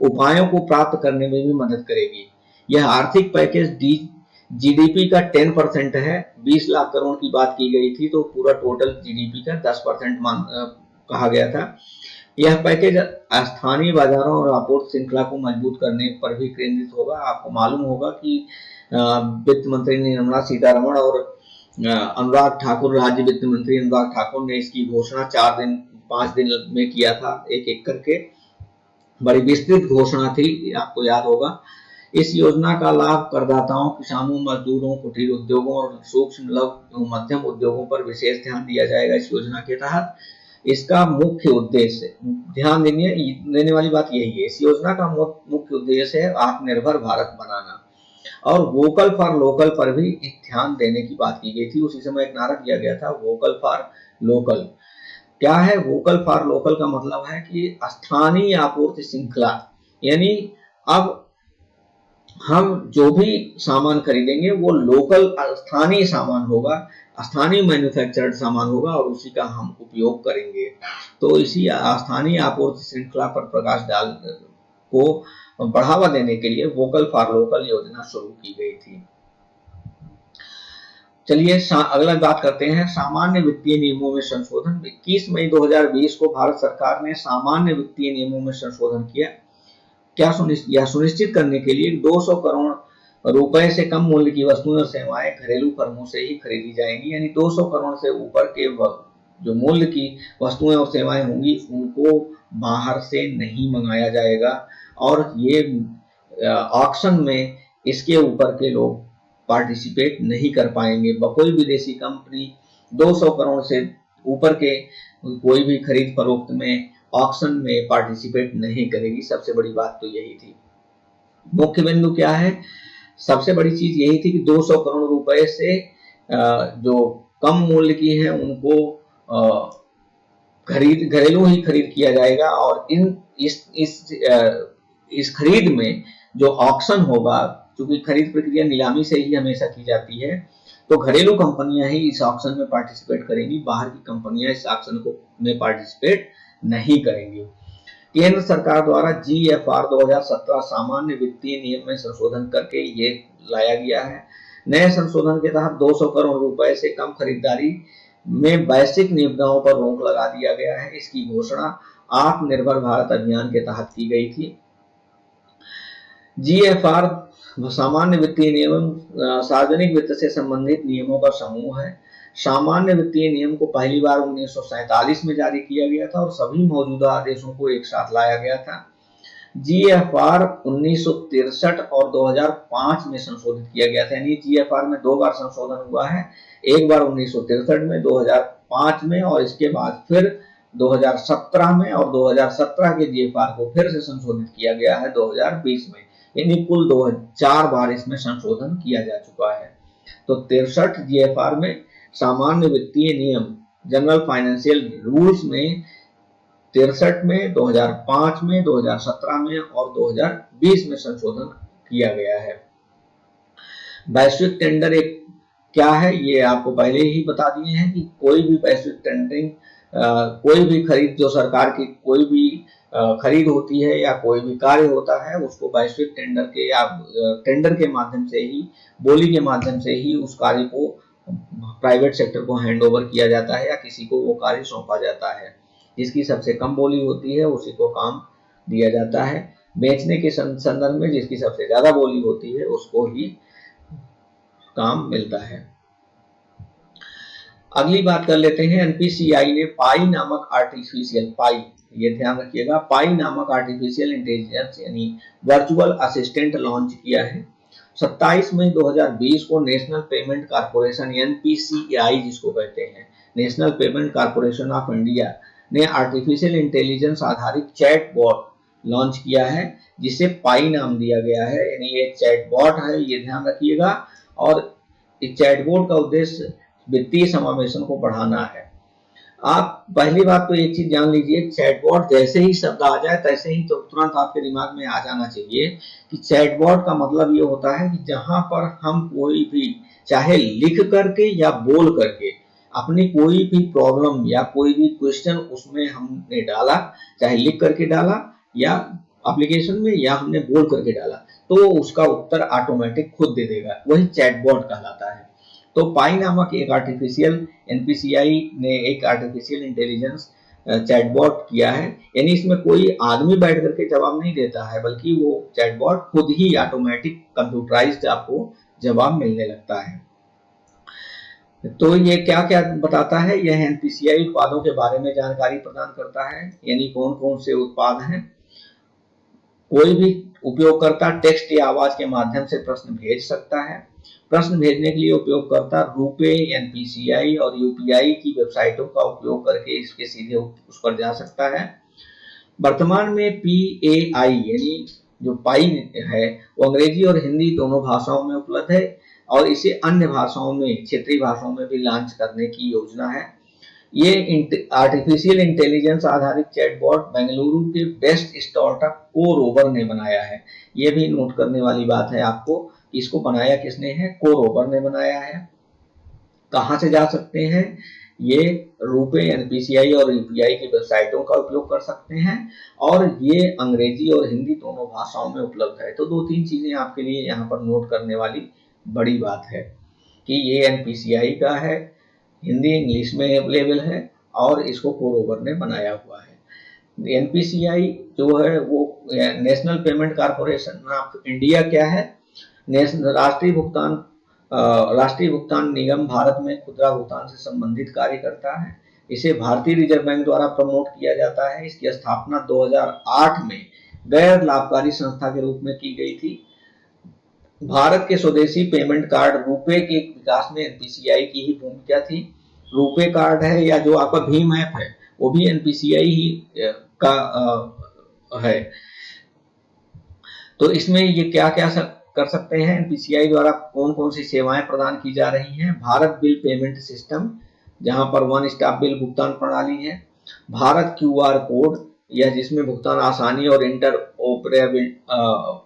उपायों को प्राप्त करने में भी मदद करेगी। यह आर्थिक पैकेज जीडीपी का 10% है। 20 लाख करोड़ की बात की गई थी तो पूरा टोटल जीडीपी का 10% कहा गया था। यह पैकेज स्थानीय बाजारों और आपूर्ति श्रृंखला को मजबूत करने पर भी केंद्रित होगा। आपको मालूम होगा कि वित्त मंत्री निर्मला सीतारमण और अनुराग ठाकुर, राज्य वित्त मंत्री अनुराग ठाकुर ने इसकी घोषणा 5 दिन में किया था, एक एक करके। बड़ी विस्तृत घोषणा थी, आपको याद होगा। इस योजना का लाभ करदाताओं, किसानों, मजदूरों, कुटीर उद्योगों और सूक्ष्म, लघु मध्यम उद्योगों पर विशेष ध्यान दिया जाएगा। इस योजना के तहत इसका मुख्य उद्देश्य, ध्यान देने वाली बात यही है, इस योजना का मुख्य उद्देश्य है आत्मनिर्भर भारत बनाना। और वोकल फॉर लोकल पर भी ध्यान देने की बात की गई थी। उसी समय एक नारा दिया गया था, वोकल फॉर लोकल। क्या है वोकल फॉर लोकल का मतलब है कि स्थानीय आपूर्ति श्रृंखला, यानी अब हम जो भी सामान खरीदेंगे वो लोकल, स्थानीय सामान होगा, स्थानीय मैन्युफैक्चर्ड सामान होगा और उसी का हम उपयोग करेंगे। तो इसी स्थानीय आपूर्ति श्रृंखला पर प्रकाश डाल को बढ़ावा देने के लिए वोकल फॉर लोकल योजना शुरू की गई थी। चलिए अगला बात करते हैं सामान्य वित्तीय नियमों में संशोधन। 21 मई 2020 को भारत सरकार ने सामान्य वित्तीय नियमों में संशोधन किया। क्या यह सुनिश्चित करने के लिए 200 करोड़ रुपए से कम मूल्य की वस्तुएं और सेवाएं घरेलू फर्मों से ही खरीदी जाएंगी, यानी 200 करोड़ से ऊपर के जो मूल्य की वस्तुएं और सेवाएं होंगी उनको बाहर से नहीं मंगाया जाएगा और ये ऑक्शन में इसके ऊपर के लोग पार्टिसिपेट नहीं कर पाएंगे। कोई विदेशी कंपनी 200 करोड़ से ऊपर के कोई भी खरीद फरोख्त में ऑक्शन में पार्टिसिपेट नहीं करेगी। सबसे बड़ी बात तो यही थी। मुख्य बिंदु क्या है, सबसे बड़ी चीज यही थी कि 200 करोड़ रुपए से जो कम मूल्य की है उनको घरेलू ही खरीद किया जाएगा और इस खरीद में जो ऑक्शन होगा, क्योंकि खरीद प्रक्रिया नीलामी से ही हमेशा की जाती है, तो घरेलू कंपनियां ही इस ऑक्शन में पार्टिसिपेट करेंगी, बाहर की कंपनियां इस ऑक्शन में पार्टिसिपेट नहीं करेंगी। केंद्र सरकार द्वारा GFR 2017 सामान्य वित्तीय नियम में संशोधन करके ये लाया गया है। नए संशोधन के तहत 200 करोड़ रुपए से कम खरीदारी में वैश्विक निविदाओं पर रोक लगा दिया गया है। इसकी घोषणा आत्मनिर्भर भारत अभियान के तहत की गई थी। GFR सामान्य वित्तीय नियम सार्वजनिक वित्त से संबंधित नियमों का समूह है। सामान्य वित्तीय नियम को पहली बार 1947 में जारी किया गया था और सभी मौजूदा आदेशों को एक साथ लाया गया था। GFR 1963 और 2005 में संशोधित किया गया था, यानी GFR में 2 बार संशोधन हुआ है, एक बार 1963 में, 2005 में और इसके बाद फिर 2017 में, और 2017 के GFR को फिर से संशोधित किया गया है 2020 में, यानी कुल 4 बार इसमें संशोधन किया जा चुका है। तो 63 GFR में सामान्य वित्तीय नियम जनरल फाइनेंशियल रूल्स में 63 में, 2005 में, 2017 में और 2020 में संशोधन किया गया है। वैश्विक टेंडर एक क्या है ये आपको पहले ही बता दिए हैं कि कोई भी वैश्विक टेंडरिंग, कोई भी खरीद, जो सरकार की कोई भी खरीद होती है या कोई भी कार्य होता है, उसको वैश्विक टेंडर के या टेंडर के माध्यम से ही, बोली के माध्यम से ही उस कार्य को प्राइवेट सेक्टर को हैंड ओवर किया जाता है या किसी को वो कार्य सौंपा जाता है। जिसकी सबसे कम बोली होती है उसी को काम दिया जाता है। बेचने के संदर्भ में जिसकी सबसे ज्यादा बोली होती है उसको ही काम मिलता है। अगली बात कर लेते हैं, एनपीसीआई ने पाई नामक आर्टिफिशियल, पाई, ये ध्यान रखिएगा, पाई नामक आर्टिफिशियल इंटेलिजेंस यानी वर्चुअल असिस्टेंट लॉन्च किया है। 27 मई 2020 को नेशनल पेमेंट कॉर्पोरेशन एनपीसीआई जिसको कहते हैं, national payment corporation of India ने आर्टिफिशियल इंटेलिजेंस आधारित चैट बॉट लॉन्च किया है जिसे पाई नाम दिया गया है, यानी ये चैट बॉट है, ये ध्यान रखिएगा। और इस चैट बॉट का उद्देश्य वित्तीय समावेशन को बढ़ाना है। आप पहली बात तो एक चीज जान लीजिए, चैटबॉट जैसे ही शब्द आ जाए तैसे ही तो तुरंत आपके दिमाग में आ जाना चाहिए कि चैटबॉट का मतलब ये होता है कि जहां पर हम कोई भी, चाहे लिख करके या बोल करके, अपनी कोई भी प्रॉब्लम या कोई भी क्वेश्चन उसमें हमने डाला, चाहे लिख करके डाला या एप्लीकेशन में या हमने बोल करके डाला, तो उसका उत्तर ऑटोमेटिक खुद दे देगा, वही चैटबॉट कहलाता है। तो पाई नामक एक आर्टिफिशियल, एनपीसीआई ने एक आर्टिफिशियल इंटेलिजेंस चैटबॉट किया है, यानी इसमें कोई आदमी बैठ करके जवाब नहीं देता है, बल्कि वो चैटबॉट खुद ही ऑटोमेटिक कंप्यूटराइज्ड आपको जवाब मिलने लगता है। तो ये क्या क्या बताता है, यह एनपीसीआई उत्पादों के बारे में जानकारी प्रदान करता है, यानी कौन कौन से उत्पाद हैं। कोई भी उपयोगकर्ता टेक्स्ट या आवाज के माध्यम से प्रश्न भेज सकता है। प्रश्न भेजने के लिए उपयोगकर्ता रुपे, एनपीसीआई और यूपीआई की वेबसाइटों का उपयोग करके इसके सीधे उस पर जा सकता है। वर्तमान में PAI यानी जो पाई है वो अंग्रेजी और हिंदी दोनों भाषाओं में उपलब्ध है और इसे अन्य भाषाओं में, क्षेत्रीय भाषाओं में भी लॉन्च करने की योजना है। ये आर्टिफिशियल इंटेलिजेंस आधारित चैटबॉट बेंगलुरु के बेस्ट स्टार्टअप कोरोवर ने बनाया है। ये भी नोट करने वाली बात है आपको, इसको बनाया किसने है, कोरोवर ने बनाया है। कहां से जा सकते हैं ये, रुपे, एनपीसीआई और यूपीआई की वेबसाइटों का उपयोग कर सकते हैं और ये अंग्रेजी और हिंदी दोनों भाषाओं में उपलब्ध है। तो 2-3 चीजें आपके लिए यहाँ पर नोट करने वाली बड़ी बात है कि ये एनपीसीआई का है, हिंदी इंग्लिश में अवेलेबल है और इसको कोरोवर ने बनाया हुआ है। एनपीसीआई जो है वो national payment corporation of India क्या है, राष्ट्रीय भुगतान निगम भारत में खुदरा भुगतान से संबंधित कार्य करता है। इसे भारतीय रिजर्व बैंक द्वारा प्रमोट किया जाता है। इसकी स्थापना 2008 में गैर लाभकारी संस्था के रूप में की गई थी। भारत के स्वदेशी पेमेंट कार्ड रुपे के विकास में एनपीसीआई की ही भूमिका थी। रुपे कार्ड है या जो आपका भीम ऐप है वो भी एनपीसीआई ही का है। तो इसमें ये क्या क्या कर सकते हैं, एनपीसीआई द्वारा कौन कौन सी सेवाएं प्रदान की जा रही हैं। भारत बिल पेमेंट सिस्टम जहां पर वन स्टॉप बिल भुगतान प्रणाली है। भारत क्यूआर कोड यह जिसमें भुगतान आसानी और इंटर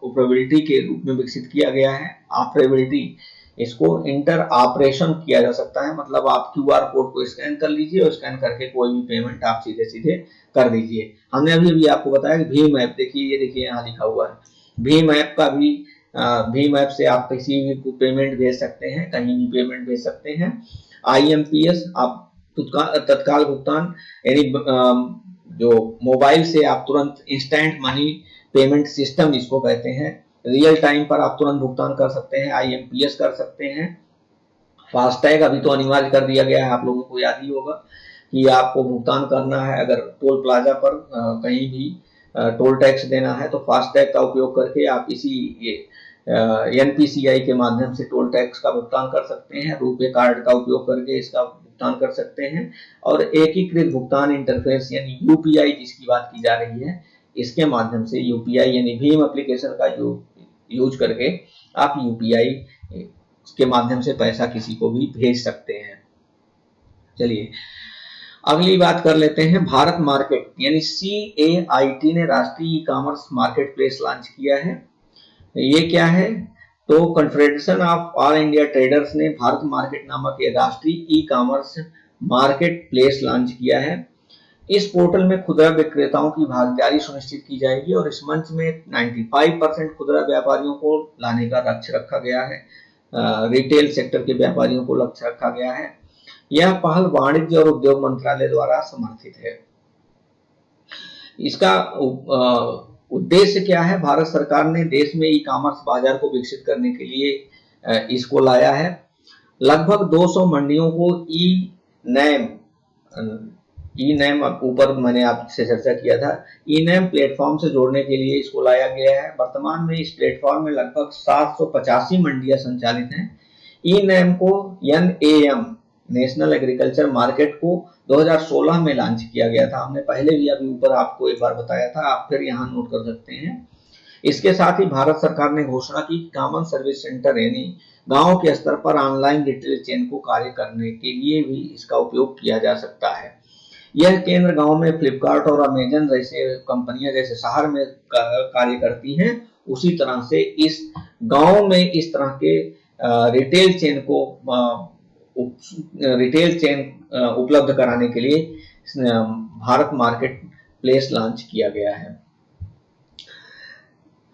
ऑपरेबिलिटी के रूप में विकसित किया गया है। ऑपरेबिलिटी इसको इंटर ऑपरेशन किया जा सकता है, मतलब आप QR कोड को स्कैन कर लीजिए और स्कैन करके कोई भी पेमेंट आप सीधे सीधे कर दीजिए। हमने अभी आपको बताया कि भीम ऐप, देखिए ये देखिए यहाँ लिखा हुआ है भीम ऐप का भी, भीम ऐप से आप किसी भी को पेमेंट भेज सकते हैं, कहीं भी पेमेंट भेज सकते हैं। IMPS आप तत्काल भुगतान, यानी जो मोबाइल से आप तुरंत इंस्टेंट मनी पेमेंट सिस्टम इसको कहते हैं, रियल टाइम पर आप तुरंत भुगतान कर सकते हैं, IMPS कर सकते हैं। फास्टैग अभी तो अनिवार्य कर दिया गया है, आप लोगों को याद ही होगा कि आपको भुगतान करना है अगर टोल प्लाजा पर कहीं भी टोल टैक्स देना है तो फास्टैग का उपयोग करके आप इसी NPCI के माध्यम से टोल टैक्स का भुगतान कर सकते हैं, रुपे कार्ड का उपयोग करके इसका भुगतान कर सकते हैं। और एकीकृत भुगतान इंटरफेस यानी UPI जिसकी बात की जा रही है, इसके माध्यम से UPI यानी भीम एप्लीकेशन का यूज करके आप UPI के माध्यम से पैसा किसी को भी भेज सकते हैं। चलिए अगली बात कर लेते हैं, भारत मार्केट यानी CAIT ने राष्ट्रीय e commerce market place launch किया है। ये क्या है, तो confederation of all India traders ने भारत मार्केट नामक ये राष्ट्रीय e commerce market place launch किया है। इस पोर्टल में खुदरा विक्रेताओं की भागीदारी सुनिश्चित की जाएगी और इस मंच में 95% खुदरा व्यापारियों को लाने का लक्ष्य रखा गया है, रिटेल सेक्टर के व्यापारियों को लक्ष्य रखा गया है। यह पहल वाणिज्य और उद्योग मंत्रालय द्वारा समर्थित है। इसका उद्देश्य क्या है, भारत सरकार ने देश में ई कॉमर्स बाजार को विकसित करने के लिए इसको लाया है। लगभग 200 मंडियों को ई नैम ऊपर मैंने आपसे चर्चा किया था, ई नैम प्लेटफॉर्म से जोड़ने के लिए इसको लाया गया है। वर्तमान में इस प्लेटफॉर्म में लगभग 785 मंडियां संचालित हैं। ई नैम को NAM नेशनल एग्रीकल्चर मार्केट को 2016 में लॉन्च किया गया था, हमने पहले भी अभी ऊपर आपको एक बार बताया था, आप फिर यहाँ नोट कर सकते हैं। इसके साथ ही भारत सरकार ने घोषणा की कॉमन सर्विस सेंटर यानी गांव के स्तर पर ऑनलाइन रिटेल चेन को कार्य करने के लिए भी इसका उपयोग किया जा सकता है। यह केंद्र गांव में फ्लिपकार्ट और अमेजन जैसे कंपनियां जैसे शहर में कार्य करती हैं, उसी तरह से इस गांव में इस तरह के रिटेल चेन उपलब्ध कराने के लिए भारत मार्केट प्लेस लॉन्च किया गया है।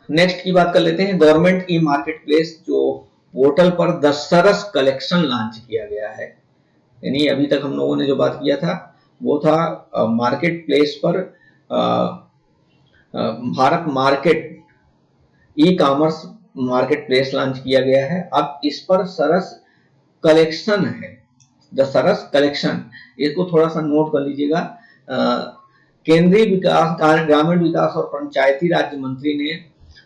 नेक्स्ट की बात कर लेते हैं, गवर्नमेंट ई मार्केट प्लेस जो पोर्टल पर दशरस कलेक्शन लॉन्च किया गया है। यानी अभी तक हम लोगों ने जो बात किया था वो था मार्केट प्लेस पर Bharat market e commerce market place launch किया गया है। अब इस पर सरस कलेक्शन है, दशरस कलेक्शन, इसको थोड़ा सा नोट कर लीजिएगा। केंद्रीय ग्रामीण विकास और पंचायती राज्य मंत्री ने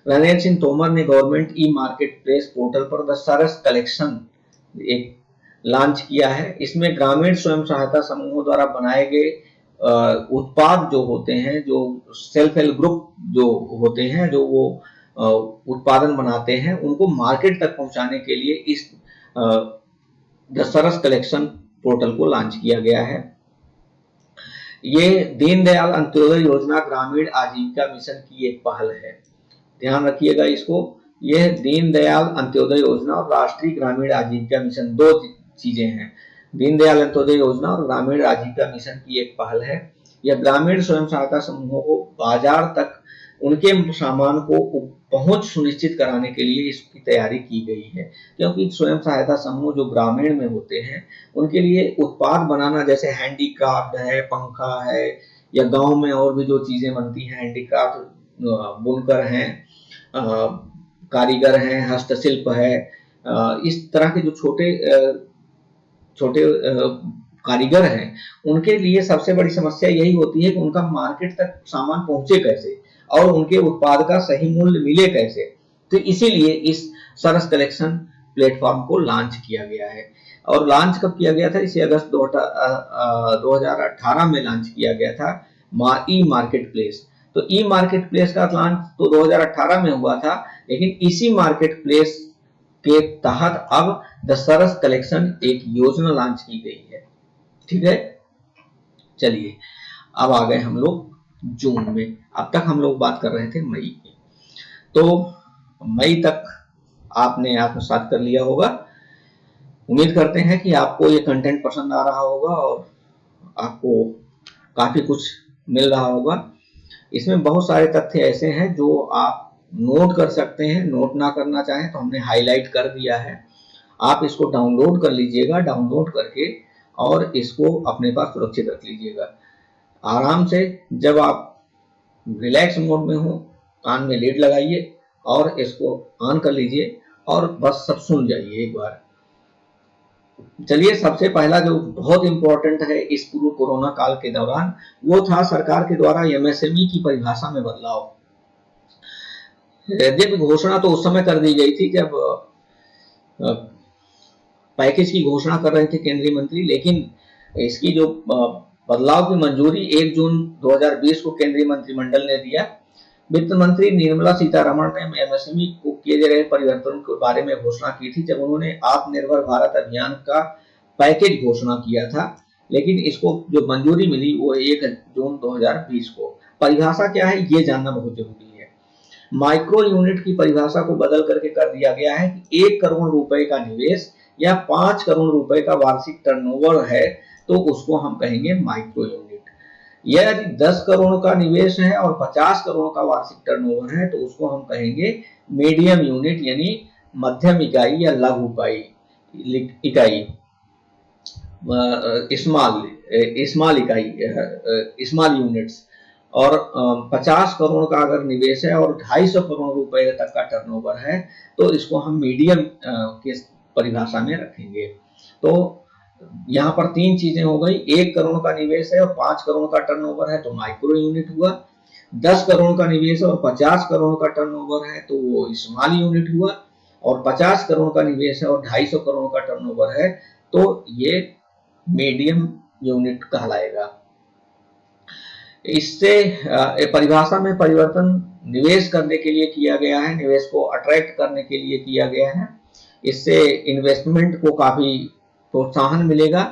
नरेंद्र सिंह तोमर ने government e market place portal पर दशरस कलेक्शन एक लॉन्च किया है। इसमें ग्रामीण स्वयं सहायता समूहों द्वारा बनाए गए उत्पाद जो होते हैं, जो सेल्फ हेल्प ग्रुप जो होते हैं, जो वो उत्पादन बनाते हैं, उनको मार्केट तक पहुंचाने के लिए इस दशरस कलेक्शन पोर्टल को लॉन्च किया गया है। ये दीनदयाल अंत्योदय योजना ग्रामीण आजीविका मिशन की एक पहल है, ध्यान रखिएगा इसको। यह दीनदयाल अंत्योदय योजना और राष्ट्रीय ग्रामीण आजीविका मिशन दो चीजें हैं। दीनदयाल अंत्योदय योजना और ग्रामीण आजीविका मिशन की एक पहल है। यह ग्रामीण स्वयं सहायता समूहों को बाजार तक उनके सामान को पहुंच सुनिश्चित कराने के लिए इसकी तैयारी की गई है, क्योंकि स्वयं सहायता समूह जो ग्रामीण में होते हैं उनके लिए उत्पाद बनाना, जैसे हैंडीक्राफ्ट है, पंखा है, या गांव में और भी जो चीजें बनती हैं, हैंडीक्राफ्ट, बुनकर हैं, कारीगर हैं, हस्तशिल्प है, इस तरह के जो छोटे कारीगर हैं, उनके लिए सबसे बड़ी समस्या यही होती है कि उनका मार्केट तक सामान पहुंचे कैसे और उनके उत्पाद का सही मूल्य मिले कैसे। तो इसीलिए इस सरस कलेक्शन प्लेटफॉर्म को लॉन्च किया गया है। और लॉन्च कब किया गया था? इसे अगस्त 2018 में लॉन्च किया गया था ई मार्केट प्लेस। तो ई मार्केट प्लेस का लॉन्च तो 2018 में हुआ था, लेकिन इसी मार्केट प्लेस के तहत अब दशरस कलेक्शन एक योजना लॉन्च की गई है। ठीक है, चलिए अब आ गए हम लोग जून में। अब तक हम लोग बात कर रहे थे मई की, तो मई तक आपने आत्मसात कर लिया होगा। उम्मीद करते हैं कि आपको ये कंटेंट पसंद आ रहा होगा और आपको काफी कुछ मिल रहा होगा। इसमें बहुत सारे तथ्य ऐसे हैं जो आप नोट कर सकते हैं, नोट ना करना चाहें तो हमने हाईलाइट कर दिया है। आप इसको डाउनलोड कर लीजिएगा, डाउनलोड करके और इसको अपने पास सुरक्षित रख लीजिएगा। आराम से जब आप रिलैक्स मोड में हो, कान में लीड लगाइए और इसको ऑन कर लीजिए और बस सब सुन जाइए एक बार। चलिए, सबसे पहला जो बहुत इंपॉर्टेंट है इस पूर्व कोरोना काल के दौरान, वो था सरकार के द्वारा एमएसएमई की परिभाषा में बदलाव। यद्यपि घोषणा तो उस समय कर दी गई थी जब पैकेज की घोषणा कर रहे थे केंद्रीय मंत्री, लेकिन इसकी जो बदलाव की मंजूरी 1 जून 2020 को केंद्रीय मंत्रिमंडल ने दिया। वित्त मंत्री निर्मला सीतारमण ने एमएसएमई को किए जा रहे परिवर्तन के बारे में घोषणा की थी जब उन्होंने आत्मनिर्भर भारत अभियान का पैकेज घोषणा किया था, लेकिन इसको जो मंजूरी मिली वो 1 जून 2020 को। परिभाषा क्या है ये जानना बहुत जरूरी है। माइक्रो यूनिट की परिभाषा को बदल करके कर दिया गया है कि 1 करोड़ रुपए का निवेश या 5 करोड़ रुपए का वार्षिक टर्नओवर है तो उसको हम कहेंगे माइक्रो यूनिट। यदि 10 करोड़ का निवेश है और 50 करोड़ का वार्षिक टर्नओवर है तो उसको हम कहेंगे मीडियम यूनिट, यानी मध्यम इकाई या लघु इकाई, स्मॉल इकाई, स्मॉल यूनिट्स। और 50 करोड़ का अगर निवेश है और 250 करोड़ रुपए तक का टर्नओवर है तो इसको हम मीडियम के परिभाषा में रखेंगे। तो यहाँ पर 3 चीजें हो गई, 1 करोड़ का निवेश है और 5 करोड़ का टर्नओवर है तो माइक्रो यूनिट हुआ, 10 करोड़ का निवेश है और 50 करोड़ का टर्नओवर है तो वो स्मॉल यूनिट हुआ, और 50 करोड़ का निवेश है और 250 करोड़ का टर्नओवर है तो ये मीडियम यूनिट कहलाएगा। इससे परिभाषा में परिवर्तन निवेश करने के लिए किया गया है, निवेश को अट्रैक्ट करने के लिए किया गया है। इससे इन्वेस्टमेंट को काफी प्रोत्साहन मिलेगा।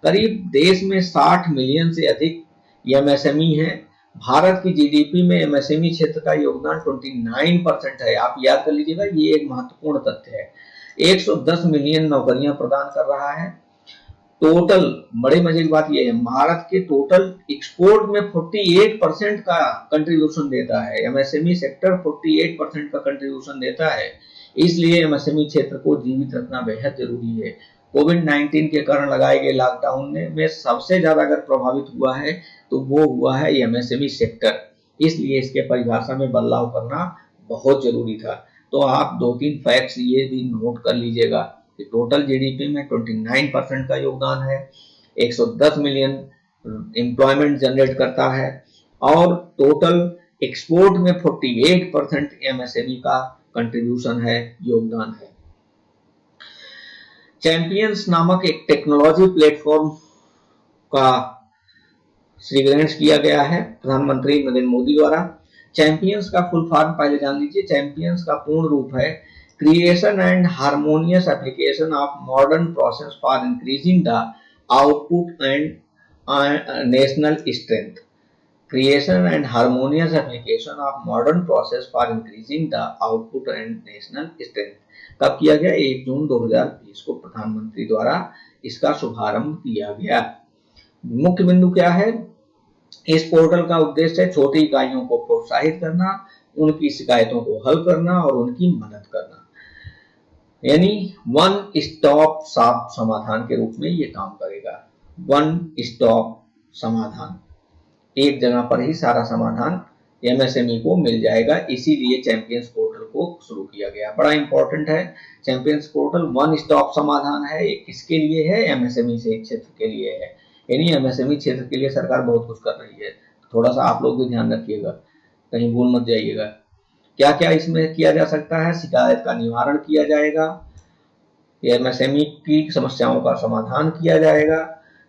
करीब देश में 60 मिलियन से अधिक एमएसएमई है। भारत की जीडीपी में एमएसएमई क्षेत्र का योगदान 29% है। आप याद कर लीजिएगा, ये एक महत्वपूर्ण तथ्य है। 110 मिलियन नौकरियां प्रदान कर रहा है। टोटल, बड़े मजे की बात यह है, भारत के टोटल एक्सपोर्ट में 48% का कंट्रीब्यूशन देता है। एमएसएमई सेक्टर 48% का कंट्रीब्यूशन देता है। इसलिए एमएसएमई क्षेत्र को जीवित रखना बेहद जरूरी है। कोविड-19 के कारण लगाए गए लॉकडाउन में सबसे ज्यादा अगर प्रभावित हुआ है तो वो हुआ है एमएसएमई सेक्टर, इसलिए इसके परिभाषा में बदलाव करना बहुत जरूरी था। तो आप 2-3 फैक्ट्स ये भी नोट कर लीजिएगा कि टोटल जीडीपी में 29% का योगदान है, 110 मिलियन एम्प्लॉयमेंट जनरेट करता है और टोटल एक्सपोर्ट में 48% एमएसएमई का कंट्रीब्यूशन है, योगदान है। चैंपियंस नामक एक टेक्नोलॉजी प्लेटफॉर्म का श्रीगणेश किया गया है प्रधानमंत्री नरेंद्र मोदी द्वारा। चैंपियंस का फुल फॉर्म पहले जान लीजिए। चैंपियंस का पूर्ण रूप है creation and harmonious application of modern process for increasing the output and national strength. Creation and harmonious application of modern process for increasing the output and national strength. कब किया गया? 1 जून 2020 को प्रधानमंत्री द्वारा इसका शुभारंभ किया गया। मुख्य बिंदु क्या है? इस पोर्टल का उद्देश्य है छोटी इकाइयों को प्रोत्साहित करना, उनकी शिकायतों को हल करना और उनकी मदद करना, यानी वन स्टॉप शॉप समाधान के रूप में ये काम करेगा। वन स्टॉप समाधान, एक जगह पर ही सारा समाधान एमएसएमई को मिल जाएगा, इसीलिए चैंपियंस पोर्टल को शुरू किया गया। बड़ा इंपॉर्टेंट है, चैंपियंस पोर्टल वन स्टॉप समाधान है। किसके लिए है? एमएसएमई से क्षेत्र के लिए है, यानी एमएसएमई क्षेत्र के लिए सरकार बहुत कुछ कर रही है। थोड़ा सा आप लोग भी ध्यान रखिएगा, कहीं भूल मत जाइएगा। क्या क्या इसमें किया जा सकता है? शिकायत का निवारण किया जाएगा, एमएसएमई की समस्याओं का समाधान किया जाएगा,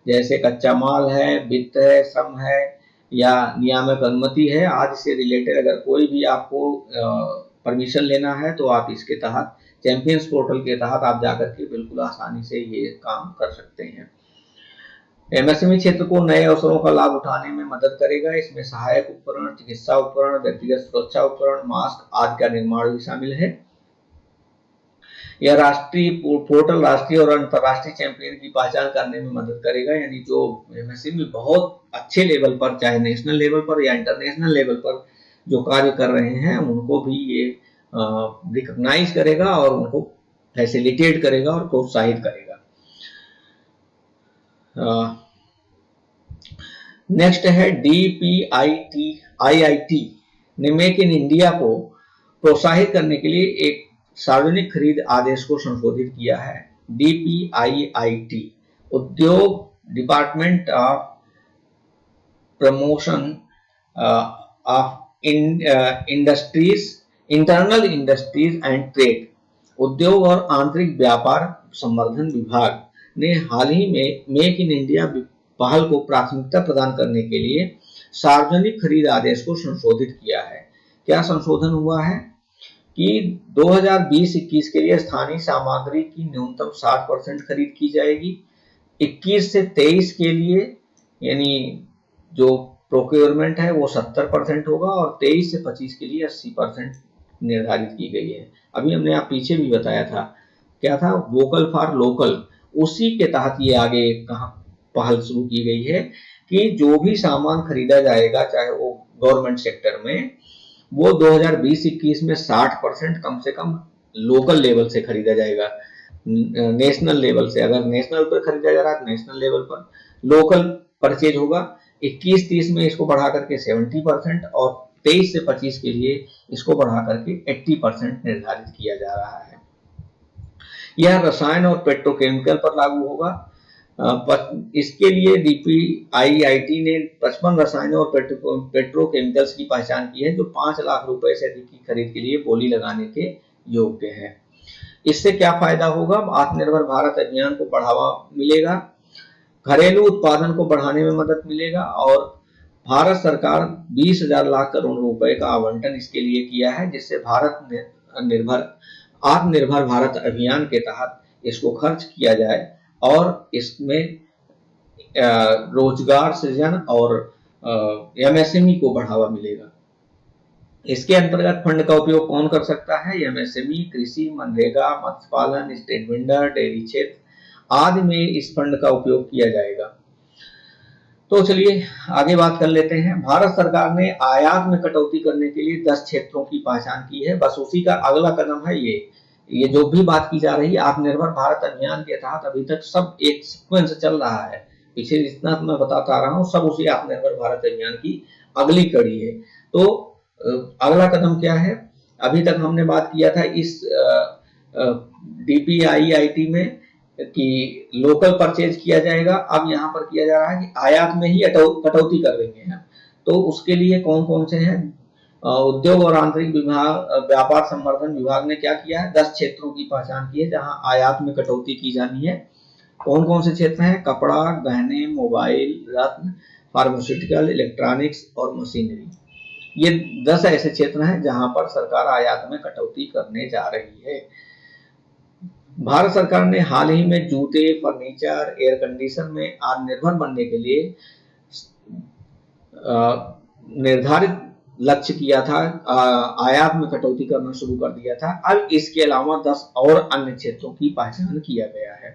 जैसे कच्चा माल है, वित्त है, श्रम है या नियामक अनुमति है, आज से रिलेटेड अगर कोई भी आपको परमिशन लेना है तो आप इसके तहत, चैंपियंस पोर्टल के तहत आप जाकर के बिल्कुल आसानी से ये काम कर सकते हैं। एमएसएमई क्षेत्र को नए अवसरों का लाभ उठाने में मदद करेगा। इसमें सहायक उपकरण, चिकित्सा उपकरण, व्यक्तिगत सुरक्षा उपकरण, मास्क आदि का निर्माण भी शामिल है। यह राष्ट्रीय पोर्टल राष्ट्रीय और अंतर्राष्ट्रीय चैंपियन की पहचान करने में मदद करेगा, यानी जो एमएसएमई बहुत अच्छे लेवल पर, चाहे नेशनल लेवल पर या इंटरनेशनल लेवल पर जो कार्य कर रहे हैं, उनको भी ये रिकॉग्नाइज करेगा और उनको फैसिलिटेट करेगा और प्रोत्साहित करेगा। नेक्स्ट है DPIIT ने मेक इन इंडिया को प्रोत्साहित करने के लिए एक सार्वजनिक खरीद आदेश को संशोधित किया है। DPIIT उद्योग department of promotion of industries, internal industries and trade, उद्योग और आंतरिक व्यापार संवर्धन विभाग ने हाल ही में मेक इन इंडिया पहल को प्राथमिकता प्रदान करने के लिए सार्वजनिक खरीद आदेश को संशोधित किया है। क्या संशोधन हुआ है कि 2020-21 के लिए स्थानीय सामग्री की न्यूनतम 60% खरीद की जाएगी, 21 से 23 के लिए यानी जो प्रोक्योरमेंट है वो 70% होगा और 23 से 25 के लिए 80% निर्धारित की गई है। अभी हमने आप पीछे भी बताया था, क्या था, वोकल फॉर लोकल, उसी के तहत ये आगे कहाँ पहल शुरू की गई है कि जो भी सामान खरीदा जाएगा चाहे वो गवर्नमेंट सेक्टर में, वो 2020-21 में 60% कम से कम लोकल लेवल से खरीदा जाएगा, नेशनल लेवल से। अगर नेशनल पर खरीदा जा रहा है तो नेशनल लेवल पर लोकल परचेज होगा। 21-30 में इसको बढ़ा करके 70% और 23 से 25 के लिए इसको बढ़ा करके 80% निर्धारित किया जा रहा है। यह रसायन और पेट्रोकेमिकल पर लागू होगा। इसके लिए DPIIT ने 55 रसायनों और पेट्रोकेमिकल्स की पहचान की है जो 5 लाख रुपए से अधिक की खरीद के लिए बोली लगाने के योग्य है। इससे क्या फायदा होगा? आत्मनिर्भर भारत अभियान को बढ़ावा मिलेगा, घरेलू उत्पादन को बढ़ाने में मदद मिलेगा और भारत सरकार 20,000 लाख करोड़ रुपए का आवंटन इसके लिए किया है, जिससे आत्मनिर्भर भारत अभियान के तहत इसको खर्च किया जाए और इसमें रोजगार सृजन और एमएसएमई को बढ़ावा मिलेगा। इसके अंतर्गत फंड का उपयोग कौन कर सकता है? एमएसएमई, कृषि, मनरेगा, मत्स्य पालन, स्ट्रीट वेंडर, डेयरी क्षेत्र आदि में इस फंड का उपयोग किया जाएगा। तो चलिए आगे बात कर लेते हैं। भारत सरकार ने आयात में कटौती करने के लिए 10 क्षेत्रों की पहचान की है। बस उसी का अगला कदम है ये जो भी बात की जा रही है आत्मनिर्भर भारत अभियान के तहत अभी तक सब एक सीक्वेंस चल रहा है। पीछे जितना मैं बताता आ रहा हूँ सब उसी आत्मनिर्भर भारत अभियान की अगली कड़ी है। तो अगला कदम क्या है? अभी तक हमने बात किया था इस DPIIT में कि लोकल परचेज किया जाएगा। अब यहाँ पर किया जा रहा है कि आयात में ही कटौती कर देंगे हम। तो उसके लिए कौन कौन से हैं? उद्योग और आंतरिक व्यापार संवर्धन विभाग ने क्या किया है? 10 क्षेत्रों की पहचान की है जहां आयात में कटौती की जानी है। कौन कौन से क्षेत्र हैं? कपड़ा, गहने, मोबाइल, रत्न, फार्मास्यूटिकल, इलेक्ट्रॉनिक्स और मशीनरी। ये 10 ऐसे क्षेत्र हैं जहां पर सरकार आयात में कटौती करने जा रही है। भारत सरकार ने हाल ही में जूते, फर्नीचर, एयर कंडीशन में आत्मनिर्भर बनने के लिए निर्धारित लक्ष्य किया था, आयात में कटौती करना शुरू कर दिया था। अब इसके अलावा 10 और अन्य क्षेत्रों की पहचान किया गया है।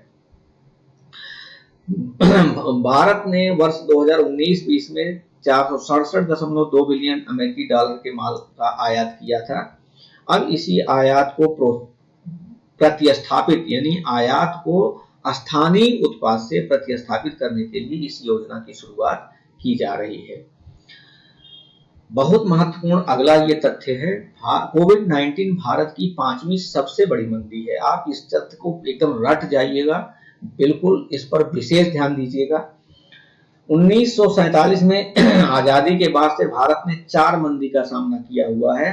भारत ने वर्ष 2019-20 में 467.2 बिलियन अमेरिकी डॉलर के माल का आयात किया था। अब इसी आयात को प्रतिस्थापित यानी आयात को स्थानीय उत्पाद से प्रतिस्थापित करने के लिए इस योजना की शुरुआत की जा रही है। बहुत महत्वपूर्ण अगला ये तथ्य है, कोविड-19 भारत की 5वीं सबसे बड़ी मंदी है। आप इस तथ्य को एकदम रट जाइएगा, बिल्कुल इस पर विशेष ध्यान दीजिएगा। 1947 में आजादी के बाद से भारत ने 4 मंदी का सामना किया हुआ है।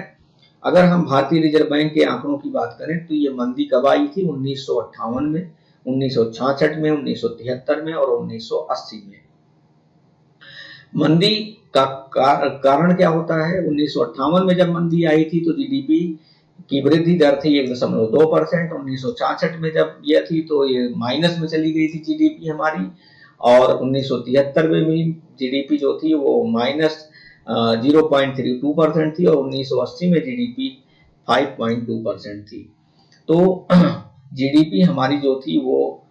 अगर हम भारतीय रिजर्व बैंक के आंकड़ों की बात करें तो ये मंदी कब आई थी? 1958 में, 1966 में, 1973 में और 1980 में। मंदी का कारण क्या होता है? 1958 में जब मंदी आई थी तो जीडीपी की वृद्धि दर थी 1.2%। 1966 में जब यह थी तो ये माइनस में चली गई थी जीडीपी हमारी, और 1973 में भी जीडीपी जो थी वो माइनस 0.32% थी और 1980 में जीडीपी 5.2% थी। तो जीडीपी हमारी जो थी वो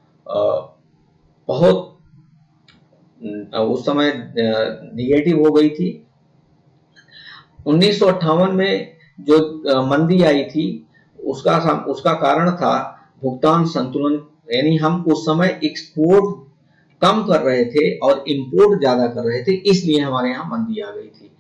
बहुत उस समय निगेटिव हो गई थी। 1958 में जो मंदी आई थी उसका कारण था भुगतान संतुलन, यानी हम उस समय एक्सपोर्ट कम कर रहे थे और इंपोर्ट ज्यादा कर रहे थे, इसलिए हमारे यहाँ मंदी आ गई थी।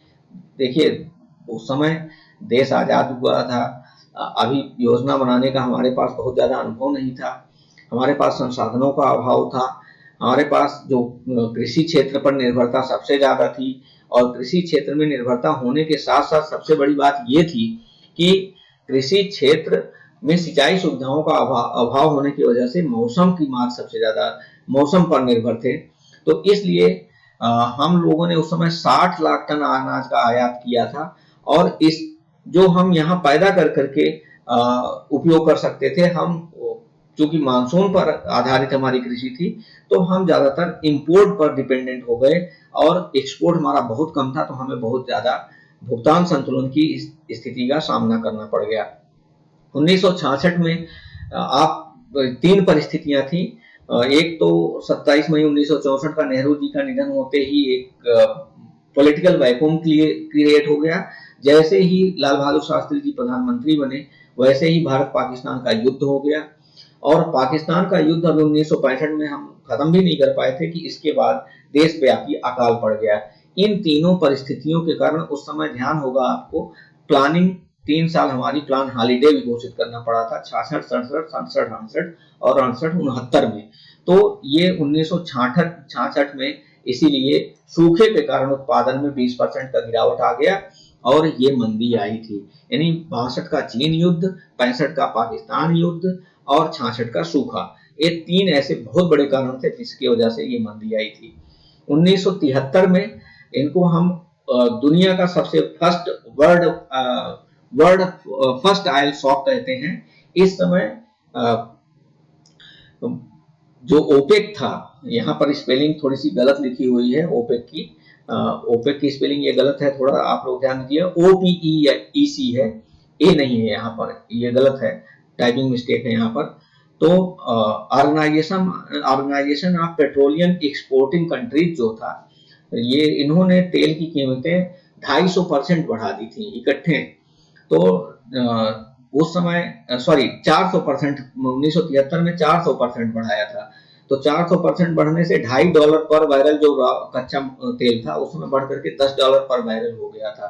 देखिए उस समय देश आजाद हुआ था, अभी योजना बनाने का हमारे पास बहुत ज्यादा अनुभव नहीं था, हमारे पास संसाधनों का अभाव था, हमारे पास जो कृषि क्षेत्र पर निर्भरता सबसे ज्यादा थी, और कृषि क्षेत्र में निर्भरता होने के साथ साथ सबसे बड़ी बात ये थी कि कृषि क्षेत्र में सिंचाई सुविधाओं का अभाव होने की वजह से मौसम की मार सबसे ज्यादा मौसम पर निर्भर थे। तो इसलिए हम लोगों ने उस समय 60 लाख टन अनाज का आयात किया था, और इस जो हम यहाँ पैदा कर करके उपयोग कर सकते थे, हम चूंकि मानसून पर आधारित हमारी कृषि थी तो हम ज्यादातर इंपोर्ट पर डिपेंडेंट हो गए और एक्सपोर्ट हमारा बहुत कम था, तो हमें बहुत ज्यादा भुगतान संतुलन की स्थिति का सामना करना पड़ गया। 1966 में आप 3 परिस्थितियां थी। एक तो 27 मई 1964 का नेहरू जी का निधन होते ही एक पॉलिटिकल वैक्यूम क्रिएट हो गया। जैसे ही लाल बहादुर शास्त्री जी प्रधानमंत्री बने वैसे ही भारत पाकिस्तान का युद्ध हो गया, और पाकिस्तान का युद्ध अभी 1965 में हम खत्म भी नहीं कर पाए थे कि इसके बाद देशव्यापी अकाल पड़ गया। इन तीनों परिस्थितियों के कारण उस समय ध्यान होगा आपको, प्लानिंग 3 साल हमारी प्लान हॉलीडे भी घोषित करना पड़ा था, 66, 67, 67, 68 और 68, 69 में। तो ये 1966 में इसीलिए सूखे के कारण उत्पादन में 20% का गिरावट आ गया और ये मंदी आई थी। यानी 62 का चीन युद्ध, 65 का पाकिस्तान युद्ध और 66 का सूखा, ये 3 ऐसे बहुत बड़े कारण थे जिसकी वजह से ये मंदी आई थी। 1973 में इनको हम दुनिया का सबसे वर्ल्ड फर्स्ट ऑयल शॉक कहते हैं। इस समय जो ओपेक था, यहाँ पर स्पेलिंग थोड़ी सी गलत लिखी हुई है ओपेक की स्पेलिंग ये गलत है, थोड़ा आप लोग ध्यान दीजिए, OPEC है, ए नहीं है, यहाँ पर ये गलत है, टाइपिंग मिस्टेक है यहाँ पर। तो organisation of petroleum exporting countries जो था, ये इन्होंने तेल की कीमतें 250% बढ़ा दी थी इकट्ठे। तो उस समय 400%, 1973 में 400% बढ़ाया था। तो 400% बढ़ने से $2.5 पर बैरल जो कच्चा तेल था उसमें बढ़ करके $10 पर बैरल हो गया था।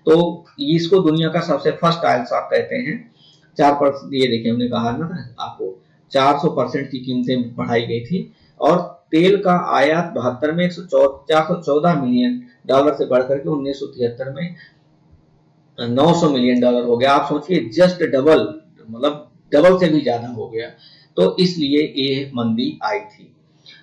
तो इसको दुनिया का सबसे फर्स्ट ऑयल शॉक कहते हैं। 4%, ये देखिए हमने कहा ना आपको, 400% की कीमतें बढ़ाई गई थी, और तेल का आयात 72 में $414 मिलियन से बढ़कर के 1973 में $900 मिलियन हो गया। आप सोचिए जस्ट डबल, मतलब डबल से भी ज्यादा हो गया। तो इसलिए ये मंदी आई थी।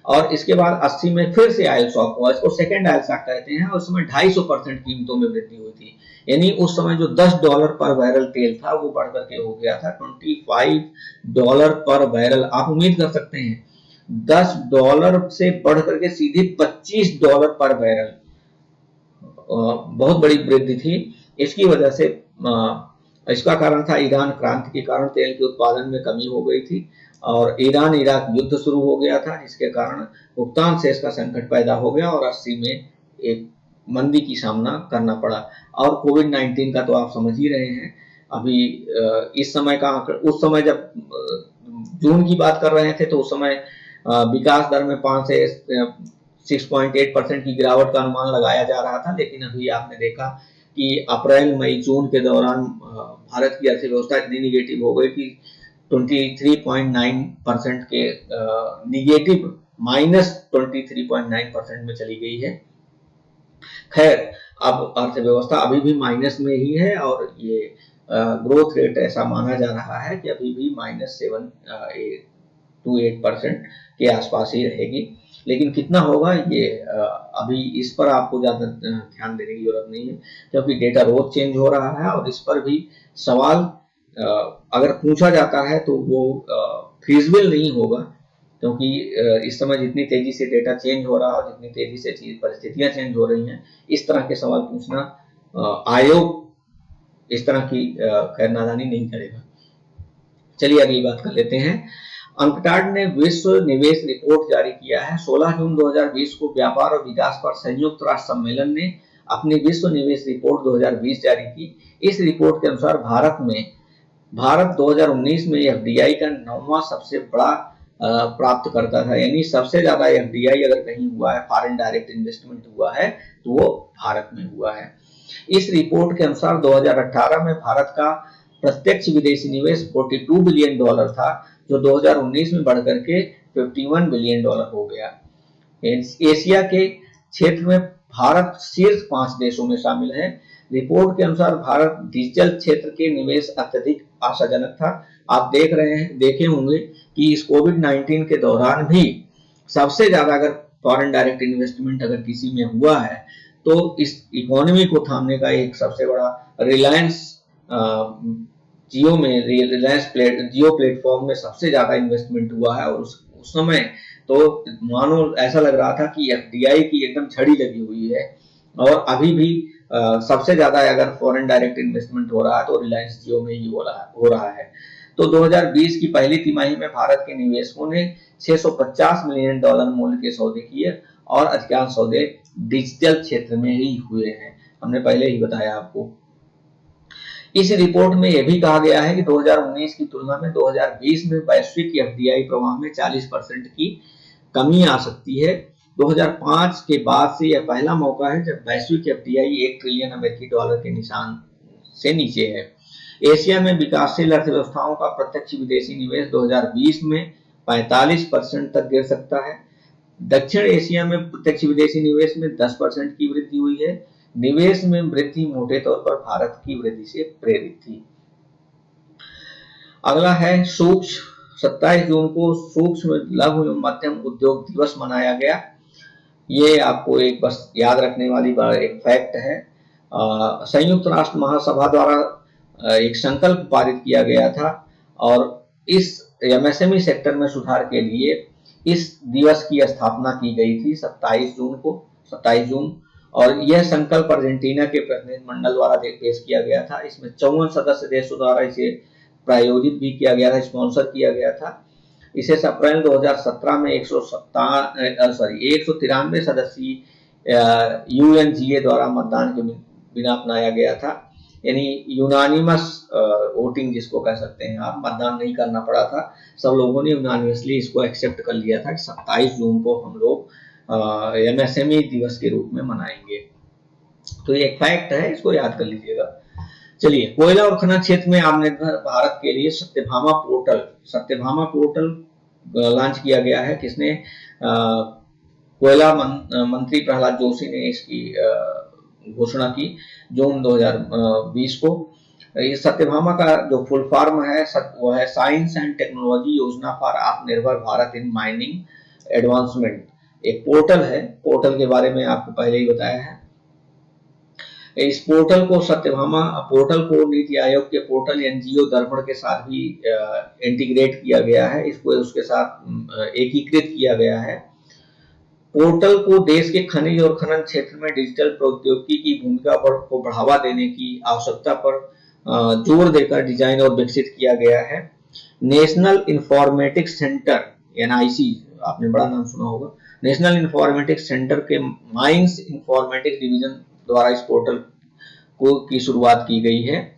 और इसके बाद 80 में फिर से ऑयल शॉक हुआ, इसको सेकेंड ऑयल शॉक कहते हैं, और उस समय 250% कीमतों में वृद्धि हुई थी। यानी उस समय जो $10 पर बैरल तेल था वो बढ़ करके हो गया था $25 पर बैरल। आप उम्मीद कर सकते हैं $10 से बढ़ करके सीधे $25 पर बैरल, बहुत बड़ी वृद्धि थी। इसकी वजह से इसका कारण था ईरान क्रांति के कारण तेल के उत्पादन में कमी हो गई थी, और ईरान इराक युद्ध शुरू हो गया था, जिसके कारण भुगतान शेष का संकट पैदा हो गया और 80 में एक मंदी की सामना करना पड़ा। और कोविड-19 का तो आप समझ ही रहे हैं। अभी इस समय का उस समय जब जून की बात कर रहे थे तो उस समय विकास दर में 5 से 6.8% की गिरावट का अनुमान लगाया जा रहा था, लेकिन अभी आपने देखा कि अप्रैल मई जून के दौरान भारत की अर्थव्यवस्था इतनी निगेटिव हो गई कि 23.9% के निगेटिव -23.9% में चली गई है। खैर, अब अर्थव्यवस्था अभी भी माइनस में ही है, और ये ग्रोथ रेट ऐसा माना जा रहा है कि अभी भी -7 to 8% के आसपास ही रहेगी। लेकिन कितना होगा ये अभी इस पर आपको ज्यादा ध्यान देने की जरूरत नहीं है, क्योंकि डेटा रोज चेंज हो रहा है, और इस पर भी सवाल अगर पूछा जाता है तो वो फीजिबल नहीं होगा, क्योंकि इस समय जितनी तेजी से डेटा चेंज हो रहा है, जितनी तेजी से परिस्थितियां चेंज हो रही हैं, इस तरह के सवाल पूछना आयोग इस तरह की खैर नादानी नहीं करेगा। चलिए अगली बात कर लेते हैं। अंकटाड ने विश्व निवेश रिपोर्ट जारी किया है। 16 जून 2020 को व्यापार और विकास पर संयुक्त राष्ट्र सम्मेलन ने अपनी विश्व निवेश रिपोर्ट 2020 जारी की। इस रिपोर्ट के अनुसार भारत 2019 में एफडीआई का 9वां सबसे बड़ा प्राप्त करता था, यानी सबसे ज्यादा एफडीआई अगर कहीं हुआ है, फॉरेन डायरेक्ट इन्वेस्टमेंट हुआ है, तो वो भारत में हुआ है। इस रिपोर्ट के अनुसार 2018 में भारत का प्रत्यक्ष विदेशी निवेश $42 बिलियन था, जो 2019 में बढ़कर के $51 बिलियन हो गया। एशिया के क्षेत्र में भारत शीर्ष 5 देशों में शामिल है। रिपोर्ट के अनुसार भारत डिजिटल क्षेत्र के निवेश अत्यधिक आशाजनक था। आप देखे होंगे कि इस कोविड-19 के दौरान भी सबसे ज्यादा अगर फॉरेन डायरेक्ट इन्वेस्टमेंट अगर किसी में हुआ है, तो इस इकोनॉमी को थामने का एक सबसे बड़ा रिलायंस जियो प्लेटफॉर्म में सबसे ज्यादा इन्वेस्टमेंट हुआ है। और उस समय तो मानो ऐसा लग रहा था कि एफडीआई की एकदम छड़ी लगी हुई है। और अभी भी सबसे ज्यादा अगर फॉरेन डायरेक्ट इन्वेस्टमेंट हो रहा है तो रिलायंस जियो में ही हो रहा है। तो 2020 की पहली तिमाही में भारत के निवेशकों ने $650 मिलियन मूल्य के सौदे किए और अधिकांश सौदे डिजिटल क्षेत्र में ही हुए हैं। हमने पहले ही बताया आपको। इस रिपोर्ट में यह भी कहा गया है कि 2019 की तुलना में 2020 में वैश्विक एफडीआई प्रवाह में 40% की कमी आ सकती है। 2005 के बाद से यह पहला मौका है जब वैश्विक एफडीआई $1 ट्रिलियन के निशान से नीचे है। एशिया में विकासशील अर्थव्यवस्थाओं का प्रत्यक्ष विदेशी निवेश 2020 में 45% तक गिर सकता है। दक्षिण एशिया में प्रत्यक्ष विदेशी निवेश में 10% की वृद्धि हुई है। निवेश में वृद्धि मोटे तौर पर भारत की वृद्धि से प्रेरित थी। अगला है सूक्ष्म। 27 जून को सूक्ष्म लघु एवं मध्यम उद्योग दिवस मनाया गया। ये आपको एक बस याद रखने वाली एक फैक्ट है। संयुक्त राष्ट्र महासभा द्वारा एक संकल्प पारित किया गया था और इस एमएसएमई सेक्टर में सुधार के लिए इस दिवस की स्थापना की गई थी 27 जून। और यह संकल्प अर्जेंटीना के प्रतिनिधिमंडल द्वारा पेश किया गया था। इसमें 54 सदस्य देशों द्वारा इसे प्रायोजित भी किया गया था, स्पॉन्सर किया गया था। इसे अप्रैल 2017 में 193 सदस्यीय यूएनजीए द्वारा मतदान के बिना अपनाया गया था, यानी यूनानिमस वोटिंग जिसको कह सकते हैं आप, मतदान नहीं करना पड़ा था। सब लोगों ने यूनानिमसली इसको एक्सेप्ट कर लिया था कि 27 जून को हम लोग एमएसएमई दिवस के रूप में मनाएंगे। तो ये एक फैक्ट है, इसको याद कर लीजिएगा। चलिए, कोयला और खनन क्षेत्र में आत्मनिर्भर भारत के लिए सत्यभामा पोर्टल लॉन्च किया गया है। किसने? कोयला मंत्री प्रहलाद जोशी ने इसकी घोषणा की जून 2020 को। इस सत्यभामा का जो फुल फॉर्म है वो है साइंस एंड टेक्नोलॉजी योजना फॉर आत्मनिर्भर भारत इन माइनिंग एडवांसमेंट। एक पोर्टल है, पोर्टल के बारे में आपको पहले ही बताया है। इस पोर्टल को सत्यभामा पोर्टल को नीति आयोग के पोर्टल एनजीओ दर्पण के साथ भी इंटीग्रेट किया गया है, इसको उसके साथ एकीकृत किया गया है। पोर्टल को देश के खनिज और खनन क्षेत्र में डिजिटल प्रौद्योगिकी की भूमिका को बढ़ावा देने की आवश्यकता पर जोर देकर डिजाइन और विकसित किया गया है। नेशनल इंफॉर्मेटिक्स सेंटर एनआईसी, आपने बड़ा नाम सुना होगा, नेशनल इंफॉर्मेटिक्स सेंटर के माइंस इंफॉर्मेटिक्स डिवीजन द्वारा इस पोर्टल की शुरुआत की गई है।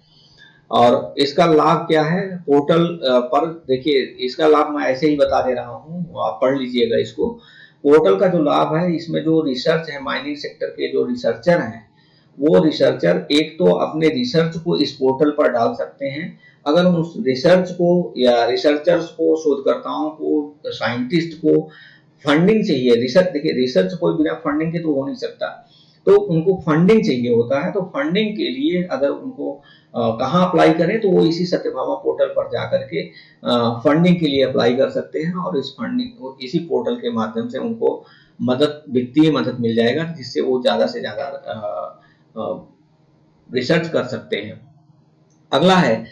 और इसका लाभ क्या है? पोर्टल पर देखिए, इसका लाभ मैं ऐसे ही बता दे रहा हूँ, आप पढ़ लीजिएगा इसको। पोर्टल का जो लाभ है, इसमें जो रिसर्च है, माइनिंग सेक्टर के जो रिसर्चर हैं, वो रिसर्चर एक तो अपने रिसर्च को इस पोर्टल पर डाल सकते हैं। अगर उस रिसर्च को या रिसर्चर्स को, शोधकर्ताओं को, साइंटिस्ट को फंडिंग चाहिए, देखिए रिसर्च कोई बिना फंडिंग के तो हो नहीं सकता, तो उनको फंडिंग चाहिए होता है। तो फंडिंग के लिए अगर उनको कहाँ अप्लाई करें, तो वो इसी सत्यभामा पोर्टल पर जाकर के फंडिंग के लिए अप्लाई कर सकते हैं और इसी पोर्टल के माध्यम से उनको वित्तीय मदद मिल जाएगा, जिससे वो ज्यादा से ज्यादा रिसर्च कर सकते हैं। अगला है,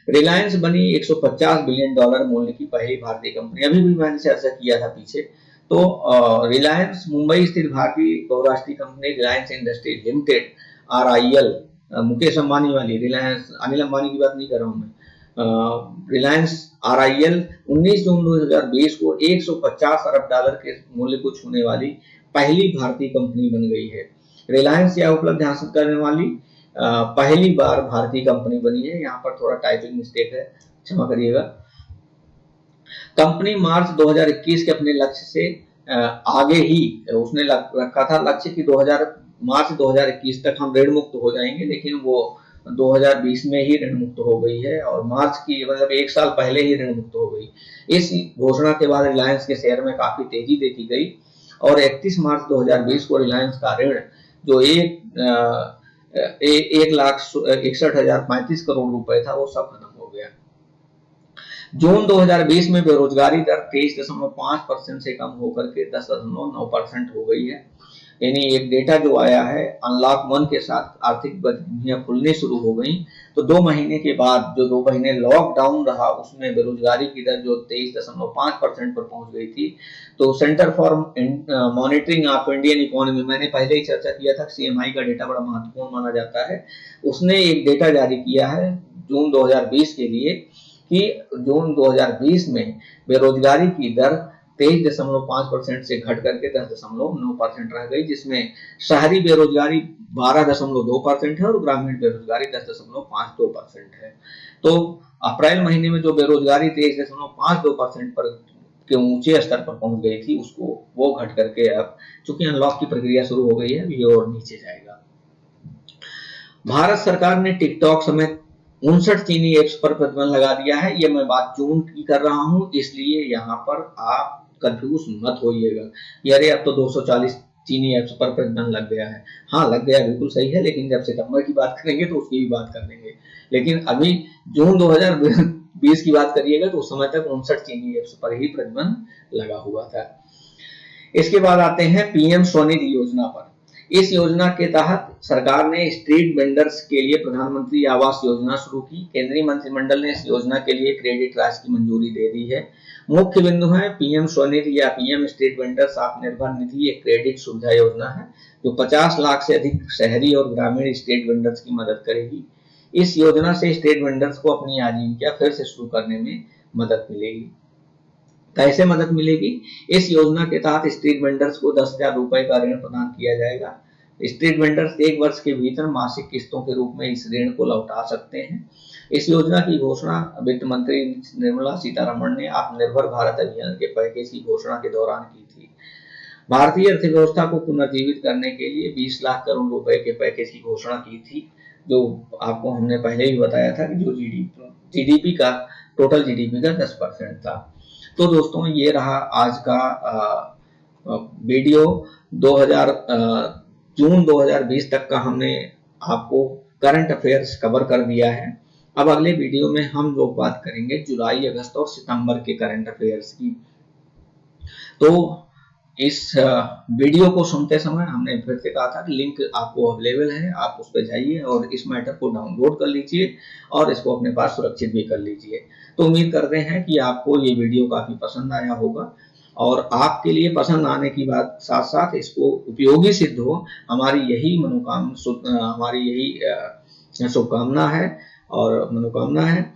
रिलायंस बनी $150 बिलियन मूल्य की पहली भारतीय कंपनी। अभी भी मैंने चर्चा किया था पीछे। तो रिलायंस मुंबई स्थित भारतीय बहुराष्ट्रीय company Reliance industries limited RIL, Mukesh Ambani वाली रिलायंस, अनिल अंबानी की बात नहीं कर रहा हूं मैं, रिलायंस RIL 19 जून 2020 को 150 अरब डॉलर के मूल्य को छूने वाली पहली भारतीय कंपनी बन गई है। रिलायंस यह उपलब्धि हासिल करने वाली पहली बार भारतीय कंपनी बनी है। यहाँ पर थोड़ा टाइपिंग मिस्टेक है, क्षमा करिएगा। कंपनी मार्च 2021 के अपने लक्ष्य से आगे ही उसने रखा था लक्ष्य कि मार्च 2021 तक हम ऋण मुक्त हो जाएंगे, लेकिन वो 2020 में ही ऋण मुक्त हो गई है और मार्च की मतलब 1 साल पहले ही ऋण मुक्त हो गई। इस घोषणा के बाद रिलायंस के शेयर में काफी तेजी देखी गई और 31 मार्च 2020 को रिलायंस का ऋण जो 1,61,035 करोड़ रुपए था वो सब खत्म हो गया। जून 2020 में बेरोजगारी दर 23.5% से कम होकर के 10.9% हो गई है। यानी एक डेटा जो आया है अनलॉक 1 के साथ आर्थिक गतिविधियां खुलने शुरू हो गई, तो 2 महीने के बाद जो 2 महीने लॉकडाउन रहा उसमें बेरोजगारी की दर जो 23.5% पर पहुंच गई थी। तो centre for monitoring of Indian economy, मैंने पहले ही चर्चा किया था, CMI का डेटा बड़ा महत्वपूर्ण माना जाता है। उसने एक डेटा जारी किया है जून 2020 के लिए कि जून 2020 में बेरोजगारी की दर 23.5% से घट करके 10.9% रह गई, जिसमें शहरी बेरोजगारी 12.2% है और ग्रामीण बेरोजगारी 10.52% है। तो अप्रैल महीने में जो बेरोजगारी 23.52% पर के ऊंचे स्तर पर पहुंच गई थी उसको वो घट करके अब चूंकि अनलॉक की प्रक्रिया शुरू हो गई है ये और नीचे जाएगा। भारत सरकार ने टिकटॉक समेत 59 चीनी एप्स पर प्रतिबंध लगा दिया है। ये मैं बात जून की कर रहा हूं, इसलिए यहाँ पर आप कंफ्यूज मत होइएगा। अरे अब तो 240 चीनी एप्स पर प्रतिबंध लग गया है। हाँ लग गया, बिल्कुल सही है, लेकिन जब सितंबर की बात करेंगे तो उसकी भी बात कर लेंगे। लेकिन अभी जून 2020 की बात करिएगा तो उस समय तक 59 चीनी एप्स पर ही प्रतिबंध लगा हुआ था। इसके बाद आते हैं PM स्वनिधि योजना पर। इस योजना के तहत सरकार ने स्ट्रीट वेंडर्स के लिए प्रधानमंत्री आवास योजना शुरू की। केंद्रीय मंत्रिमंडल ने इस योजना के लिए क्रेडिट राशि की मंजूरी दे दी है। मुख्य बिंदु है PM स्वनिधि या PM street vendors Atmanirbhar Nidhi एक क्रेडिट सुविधा योजना है जो 50 लाख से अधिक शहरी और ग्रामीण स्ट्रीट वेंडर्स की मदद करेगी। इस योजना से स्ट्रीट वेंडर्स को अपनी आजीविका फिर से शुरू करने में मदद मिलेगी। कैसे मदद मिलेगी? इस योजना के तहत स्ट्रीट वेंडर्स को 10,000 रुपए का ऋण प्रदान किया जाएगा। स्ट्रीट वेंडर्स 1 वर्ष के भीतर मासिक किस्तों के रूप में इस ऋण को लौटा सकते हैं। इस योजना की घोषणा वित्त मंत्री निर्मला सीतारमण ने आत्मनिर्भर भारत अभियान के पैकेज की घोषणा के दौरान की थी। भारतीय अर्थव्यवस्था को पुनर्जीवित करने के लिए 20 लाख करोड़ रुपए के पैकेज की घोषणा की थी, जो आपको हमने पहले भी बताया था कि जो जीडीपी का टोटल जीडीपी का 10% था। तो दोस्तों ये रहा आज का वीडियो। जून 2020 तक का हमने आपको करंट अफेयर्स कवर कर दिया है। अब अगले वीडियो में हम लोग बात करेंगे जुलाई, अगस्त और सितंबर के करंट अफेयर्स की। तो इस वीडियो को सुनते समय हमने फिर से कहा था कि लिंक आपको अवेलेबल है, आप उस पर जाइए और इस मैटर को डाउनलोड कर लीजिए और इसको अपने पास सुरक्षित भी कर लीजिए। तो उम्मीद करते हैं कि आपको ये वीडियो काफी पसंद आया होगा और आपके लिए पसंद आने की बात साथ साथ इसको उपयोगी सिद्ध हो, हमारी यही शुभकामना है और मनोकामना है।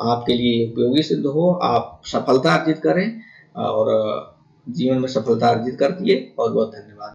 आपके लिए उपयोगी सिद्ध हो, आप सफलता अर्जित करें और जीवन में सफलता अर्जित करती है। बहुत बहुत धन्यवाद।